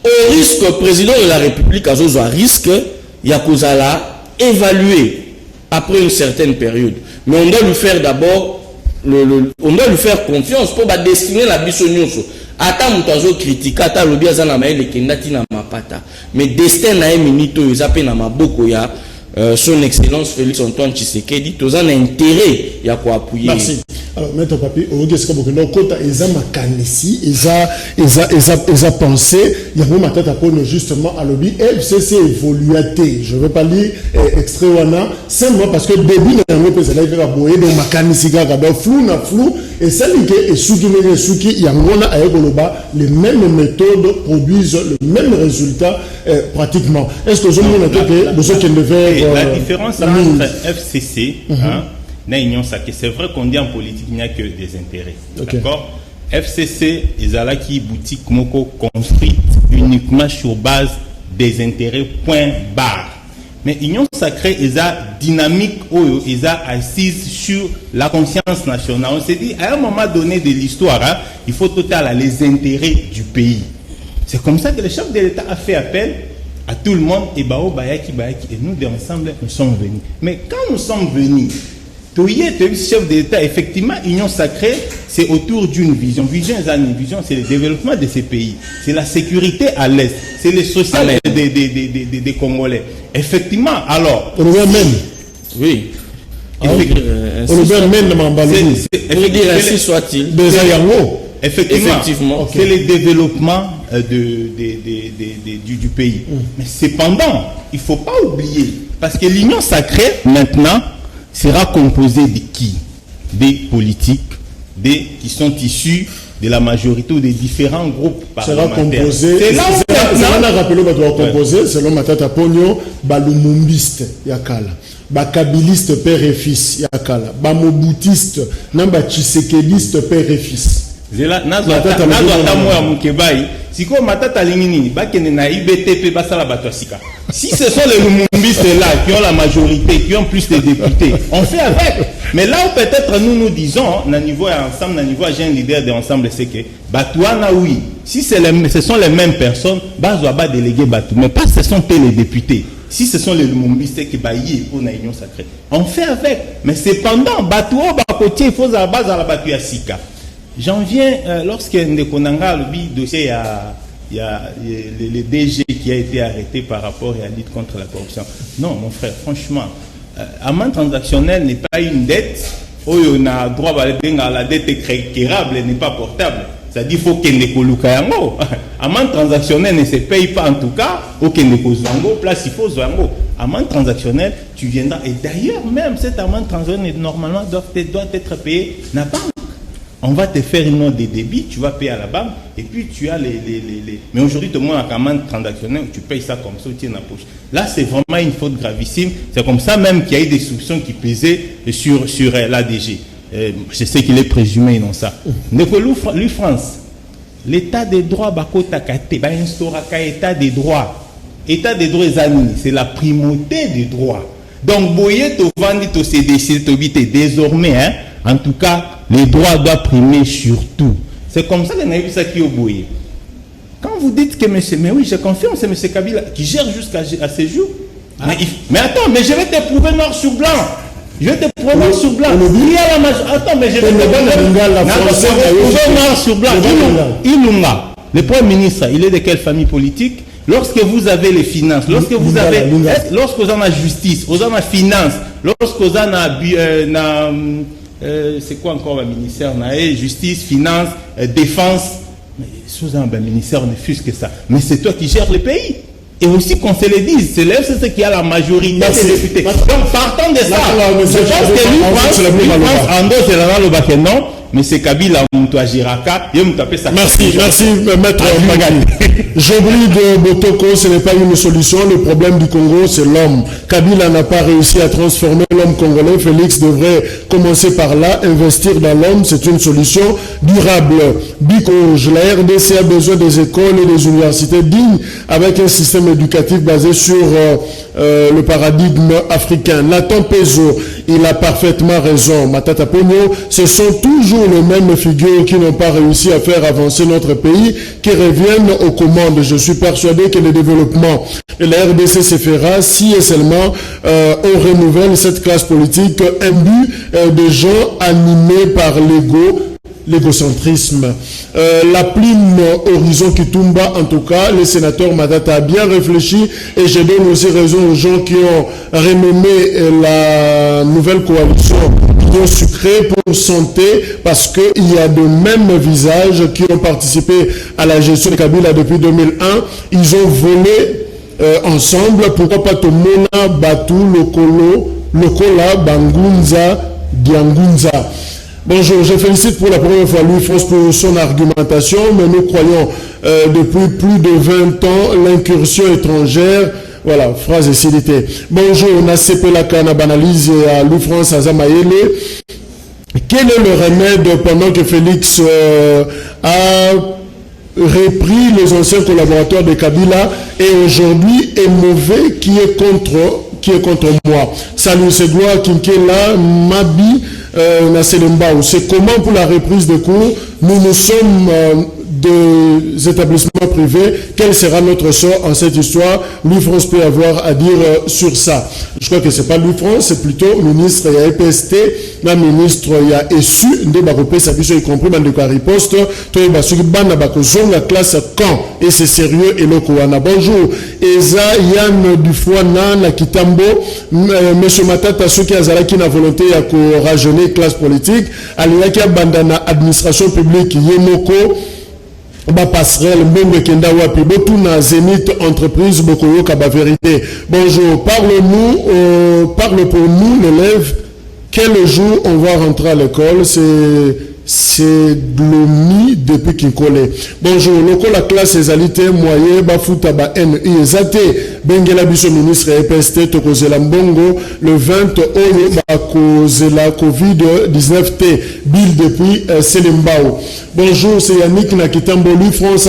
au risque président de la République à zozo risque il y a kozala évaluer après une certaine période mais on doit lui faire d'abord on doit lui faire confiance pour destiner la bisonyoso. Ata mutazo critique ata lobi azana maele kendati na mapata. Mais destin na minito ezape na maboko ya son excellence Félix Antoine Tshisekedi tozana intérêt ya ko appuyer.
Merci. Alors maître papi ogeska bokendo kota eza makanisi eza pensée ya mo matata pono justement à lobby FCC évoluaté. Je veux pas lire extrait wana simplement parce que début na ngo pesa la ka boye do makanisi ka ba flou et ça et suki yangona ayekoloba les mêmes méthodes produisent le même résultat pratiquement. Est-ce que je me note que besoin qu'il devait
la différence entre FCC na union sacrée, c'est vrai qu'on dit en politique il n'y a que des intérêts. Okay. D'accord? FCC ezalaki boutique moko construite uniquement sur base des intérêts point barre. Mais Union Sacrée, ils a dynamique, ils a assise sur la conscience nationale. On s'est dit, à un moment donné de l'histoire, hein, il faut total les intérêts du pays. C'est comme ça que le chef de l'État a fait appel à tout le monde, et Bao, Bayaki, et nous, ensemble, nous sommes venus. Mais quand nous sommes venus, chef de l'État, effectivement, Union Sacrée, c'est autour d'une vision. Vision, c'est le développement de ces pays. C'est la sécurité à l'Est. C'est le social des Congolais. Effectivement, alors...
On le voit même.
Oui.
On le voit même dans
ainsi soit-il.
Effectivement. C'est le développement du pays. Mais cependant, il ne faut pas oublier, parce que l'Union Sacrée, maintenant, sera composée de qui? Des politiques, qui sont issus de la majorité ou des différents groupes parlementaires.
C'est là où on a rappelé que doit composer, selon Matata Pogno, balumumbiste yakala, bakabiliste père et fils yakala, bamoboutiste, namba tshisekediste père et fils.
Zela nazwata moya mukebai siko matata lingini bakene na IBTP basala batwasika. Si ce sont les lumumbistes là qui ont la majorité, qui ont plus de députés, on fait avec. Mais là où peut-être nous disons, na niveau ensemble, na niveau agent leader de ensemble, c'est que Batouana oui, si ce sont les mêmes personnes, Bazoua ba délégué Batou, mais pas ce sont les députés. Si ce sont les lumumbistes qui baillent pour la Union Sacrée, on fait avec. Mais cependant, Batou Bakotier, il faut à la base à la Batou ya Sika. J'en viens, lorsque Ndekonanga, le dossier, il y a le DG qui a été arrêté par rapport à la lutte contre la corruption. Non, mon frère, franchement, amende transactionnelle n'est pas une dette. On a droit à la dette écrérable, n'est pas portable. C'est-à-dire qu'il faut que Ndekolukayango. Amende transactionnelle ne se paye pas en tout cas. Ok, Ndekozango, place il faut Zango. Amende transactionnelle, tu viendras. Et d'ailleurs, même cette amende transactionnelle, normalement, doit être payée n'a pas. On va te faire une note de débit, tu vas payer à la banque, et puis tu as les... Mais aujourd'hui, tout le monde a quand même transactionnel, tu payes ça comme ça, tu tiens la poche. Là, c'est vraiment une faute gravissime. C'est comme ça même qu'il y a eu des soupçons qui pesaient sur l'ADG. Je sais qu'il est présumé non ça. Lui, France, l'état des droits, instauraka état des droits. État des droits, c'est la primauté des droits. Donc, boye to vandi to CDC, to bité désormais, hein, en tout cas, les droits doivent primer sur tout. C'est comme ça que nous avons vu ça qui est au bout. Quand vous dites que monsieur, mais oui, je confirme, c'est monsieur Kabila qui gère jusqu'à ce jour. Ah. Mais attends, mais je vais te prouver noir sur blanc. Je vais te prouver noir sur blanc. Attends, mais je vais te prouver noir sur blanc. Ilunga, le Premier ministre, il est de quelle famille politique? Lorsque vous avez les finances, lorsque vous avez la justice, vous avez la finance, lorsque vous avez c'est quoi encore le ministère? Justice, finance, défense. Mais sous un ministère ne fût que ça. Mais c'est toi qui gères le pays. Et aussi qu'on se le dise, c'est l'FCC qui a la majorité des députés. Donc partant de ça, je pense que lui pense, non, mais c'est Kabila Giraka,
merci, maître Magani. J'oublie de Botoko, ce n'est pas une solution. Le problème du Congo, c'est l'homme. Kabila n'a pas réussi à transformer l'homme congolais. Félix devrait commencer par là. Investir dans l'homme, c'est une solution durable. Bicouge, la RDC a besoin des écoles et des universités dignes avec un système éducatif basé sur le paradigme africain. Nathan Pezo, il a parfaitement raison. Matata Pogno, ce sont toujours les mêmes figures qui n'ont pas réussi à faire avancer notre pays, qui reviennent aux commandes. Je suis persuadé que le développement de la RDC se fera si et seulement on renouvelle cette classe politique imbue de gens animés par l'égocentrisme. La plume Horizon Kitumba, en tout cas, le sénateur Matata a bien réfléchi et je donne aussi raison aux gens qui ont renommé la nouvelle coalition Union Sucrée pour santé, parce qu'il y a de mêmes visages qui ont participé à la gestion de Kabila depuis 2001. Ils ont volé ensemble. Pourquoi pas Tomona, Batu, Lokola, Bangunza, Diangunza. Bonjour, je félicite pour la première fois Louis France pour son argumentation, mais nous croyons depuis plus de 20 ans l'incursion étrangère. Voilà, phrase et cité. Bonjour, Nasepela Kana Banalise à Louis France Azamaele. Quel est le remède pendant que Félix a repris les anciens collaborateurs de Kabila et aujourd'hui est mauvais, qui est contre qui est contre moi. Salut, c'est Gloire Kinkela, Mabi, Naselembao. C'est comment pour la reprise de cours? Nous sommes des établissements privés. Quel sera notre sort en cette histoire? Louis-France peut avoir à dire sur ça. Je crois que c'est pas Louis-France, c'est plutôt ministre, il y a EPST, la ministre, il y a ESU, de Bakopé, ça y compris, dans le riposte, toi, Basuki, Bana, Bakozong, la classe quand? Et c'est sérieux, et le Kouana. Bonjour. Eza, Yann Dufoina, Nakitambo, monsieur Matata, ceux qui ont la volonté à rajeunir classe politique, Aliaki Bandana, administration publique, Yemoko, ba passerelle mbongo kenda wapi botu na Zénith entreprise bokoyo kaba vérité. Bonjour, parle pour nous l'élève. Quel jour on va rentrer à l'école? C'est Glomi depuis Kinkole. Bonjour, loko la classe ezalité moyen bafuta ba NI ezate bengela biso ministre EPST tokozela mbongo le 20 oyo ba kozela Covid-19 T bill depuis Selembao. Bonjour, c'est Yannick Nakitambo, Louis-France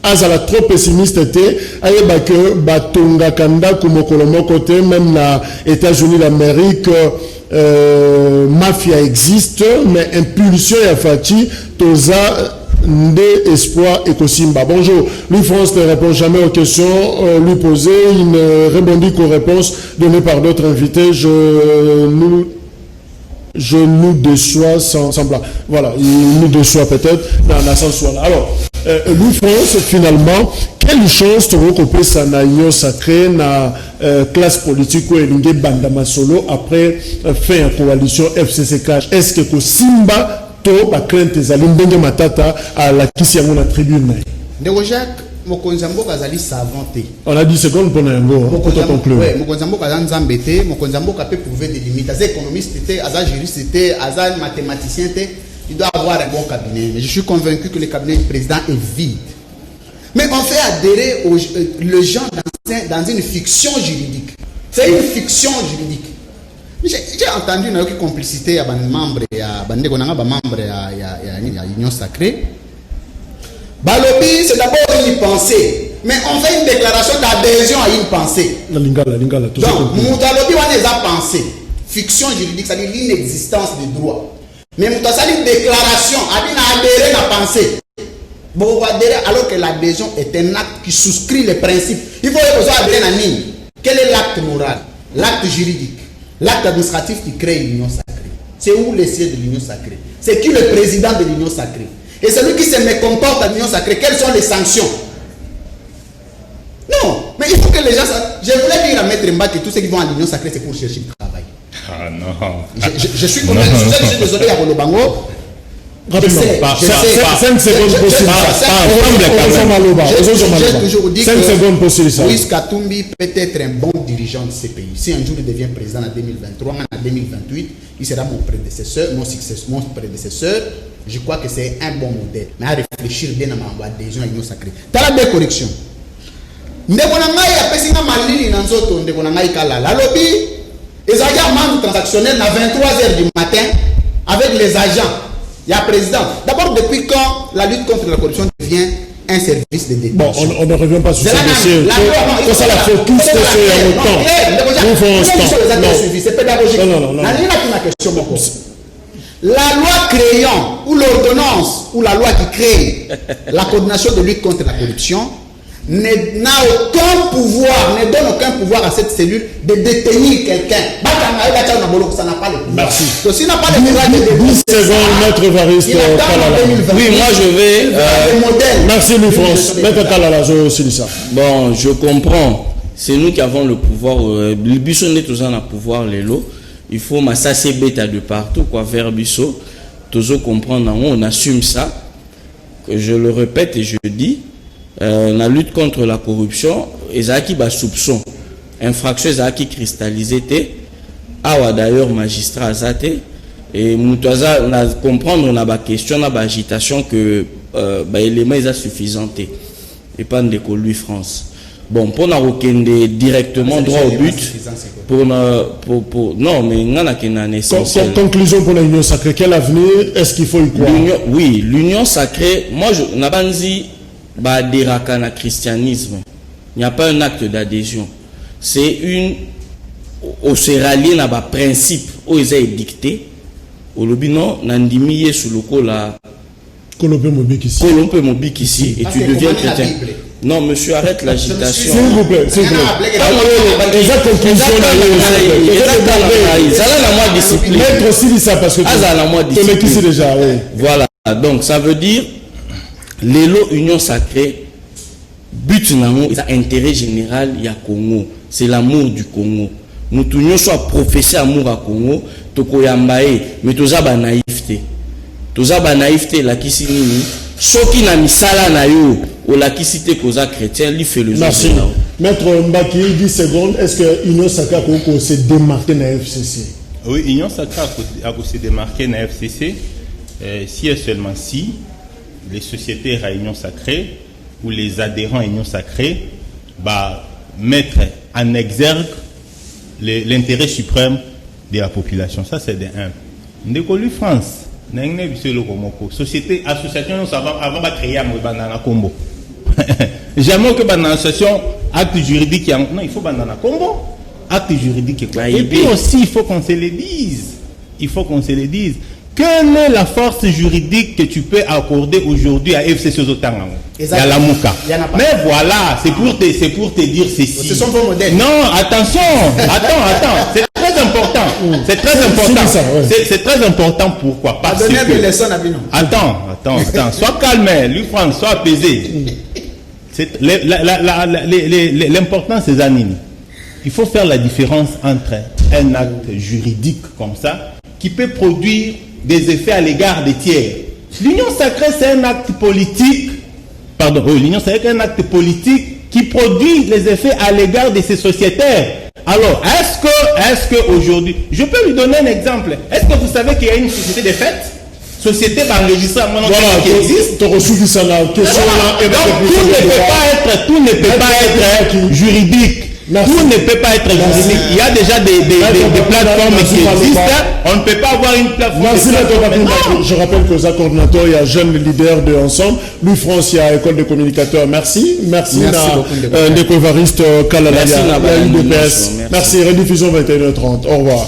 azala trop pessimiste te ayeba que batonga kanda kumokolo moko te même na États-Unis d'Amérique mafia existe mais impulsion ya fati toza nde espoir et Kosimba. Bonjour, Louis-France ne répond jamais aux questions lui posées, il ne répondit qu'aux réponses données par d'autres invités. Je nous déçois sans plat. Voilà, il nous déçoit peut-être dans la sens là. Alors, Louis-France, finalement, quelle chance tu recopes ça na union sacrée na classe politique ou elingé bandama solo après fin coalition FCCK? Est-ce que Kosimba to ba crainte zalimbenge matata à la kisi yango na tribune?
Ndeko Jacques, Mokonzambo Kazali savanté.
On a 10 secondes pour Nango, pour conclure.
Oui, Mokonzambo Kazan Zambete, Mokonzambo peut prouver des limites. Az économiste, az juriste, az mathématicien, il doit avoir un bon cabinet. Mais je suis convaincu que le cabinet du président est vide. Mais on fait adhérer les gens dans une fiction juridique. C'est une fiction juridique. J'ai entendu une complicité à un membre, à l'Union sacrée. Balobi, c'est d'abord une pensée. Mais on fait une déclaration d'adhésion à une pensée. Donc, Moutalobi, on les a pensé. Fiction juridique, c'est-à-dire l'inexistence des droits. Mais Moutalobi, une déclaration, a adhéré à la pensée. Bon, alors que l'adhésion est un acte qui souscrit les principes. Il faut adhérer à l'Union. Quel est l'acte moral? L'acte juridique? L'acte administratif qui crée l'union sacrée. C'est où le siège de l'union sacrée? C'est qui le président de l'union sacrée? Et celui qui se mécomporte à l'union sacrée, quelles sont les sanctions? Non, mais il faut que les gens... Je voulais dire à Maître Mba que tous ceux qui vont à l'union sacrée, c'est pour chercher du travail.
Ah non.
Je suis convaincu, je suis désolé à Rolobango.
Rapidement, 5 secondes possibles.
J'ai toujours dit
5 secondes possibles.
Moïse Katumbi peut être un bon dirigeant de ce pays. Si un jour il devient président en 2023, en 2028, il sera mon prédécesseur, mon prédécesseur. Je crois que c'est un bon modèle. Mais à réfléchir bien à ma adhésion à l'union sacrée. T'as la correction. Ndekonangai a pesina malini nanzoto ndekonangai kala. La lobby, les agents membres transactionnels à 23h du matin avec les agents. Il y a président. D'abord, depuis quand la lutte contre la corruption devient un service de détention?
Bon, on ne revient pas sur ce dossier. Faut ça la focus sur autant.
C'est pédagogique.
Non.
La loi créant, ou l'ordonnance, ou la loi qui crée la coordination de lutte contre la corruption n'a aucun pouvoir, ne donne aucun pouvoir à cette cellule de détenir quelqu'un. Ça n'a pas le pouvoir.
Merci.
Donc s'il n'a pas le pouvoir de détenir,
10 secondes, Maître Evariste Kalala.
Oui, moi je vais...
Merci Louis-France. Maître Kalala, je suis ça.
Bon, je comprends. C'est nous qui avons le pouvoir. Le Bissot n'est toujours dans le pouvoir, les lots. Il faut m'assasser bêta de partout, quoi, vers Bissot. Toujours comprendre, on assume ça. Que je le répète et je dis, la lutte contre la corruption, ezaki ba soupçon, infraction ezaki cristallisé te, awa d'ailleurs magistrat azate, et mutaza na comprendre na ba question na ba agitation que ba élément est suffisant et pas de Louis France. Bon, pour na rekende directement droit au but, pour non mais ngana kena essentiel.
Conclusion pour l'union sacrée, quel avenir est-ce qu'il faut y croire?
Oui, l'union sacrée, moi je nabanzi ba deraka na christianisme. Il n'y a pas un acte d'adhésion. c'est une au se rallier na ba principe où ils ont dicté au lobby non nandimi sous le col
Colombe Mobikisi.
Colombe Mobikisi et tu deviens chrétien. Non, monsieur, arrête l'agitation.
S'il vous plaît, s'il vous plaît. Exact conclusion. Maître aussi dit ça parce que tu es déjà.
Voilà, donc ça veut dire l'élo union sacrée, but nango, c'est intérêt général ya Congo. C'est l'amour du Congo. Nous tous soit professé amour à Congo, tokoyambaye, mais tous ba naïveté. Tous ba naïveté la kisi nini. Soki na misala na yo ou la kisité koza chrétien lui fait le
merci. Maître Mbaki 10 secondes, est-ce que Union Sacrée a se démarqué dans la FCC?
Oui, Union Sacrée a se démarqué dans la FCC si et seulement si les sociétés à Union Sacrée ou les adhérents à Union Sacrée mettre en exergue l'intérêt suprême de la population. Ça c'est de un. Ndekolu France. Société, association, avant de créer un banana combo. Jamais que banana association, acte juridique, non, il faut banana combo. Acte juridique. Et puis aussi, il faut qu'on se le dise. Il faut qu'on se le dise. Quelle est la force juridique que tu peux accorder aujourd'hui à FCC Zotanga? Il y a la Mouka. Mais voilà, c'est pour te dire ceci.
Ce sont vos modèles.
Non, attention, attends. C'est très important. C'est très important. C'est très important. Pourquoi? Parce que. Attends. Sois calme, lui France, sois apaisé. L'important, c'est Zanini. Il faut faire la différence entre un acte juridique comme ça qui peut produire des effets à l'égard des tiers. L'union sacrée, c'est un acte politique. L'union sacrée, c'est un acte politique qui produit les effets à l'égard de ses sociétaires. Alors, est-ce que aujourd'hui, je peux lui donner un exemple. Est-ce que vous savez qu'il y a une société de fêtes? Société enregistrée à mon nom qui existe.
Tout
ne peut pas être juridique.
Merci.
Tout ne peut pas être juridique. Il y a déjà des plateformes qui existent. On ne peut pas avoir une plateforme.
Merci, je rappelle que les coordinateurs, il y a jeunes leaders de Ensemble. Louis France, il y a École de communicateurs. Merci à Ndeko Evariste Kalalaya, la UDPS. Merci, rediffusion 21h30. Au revoir.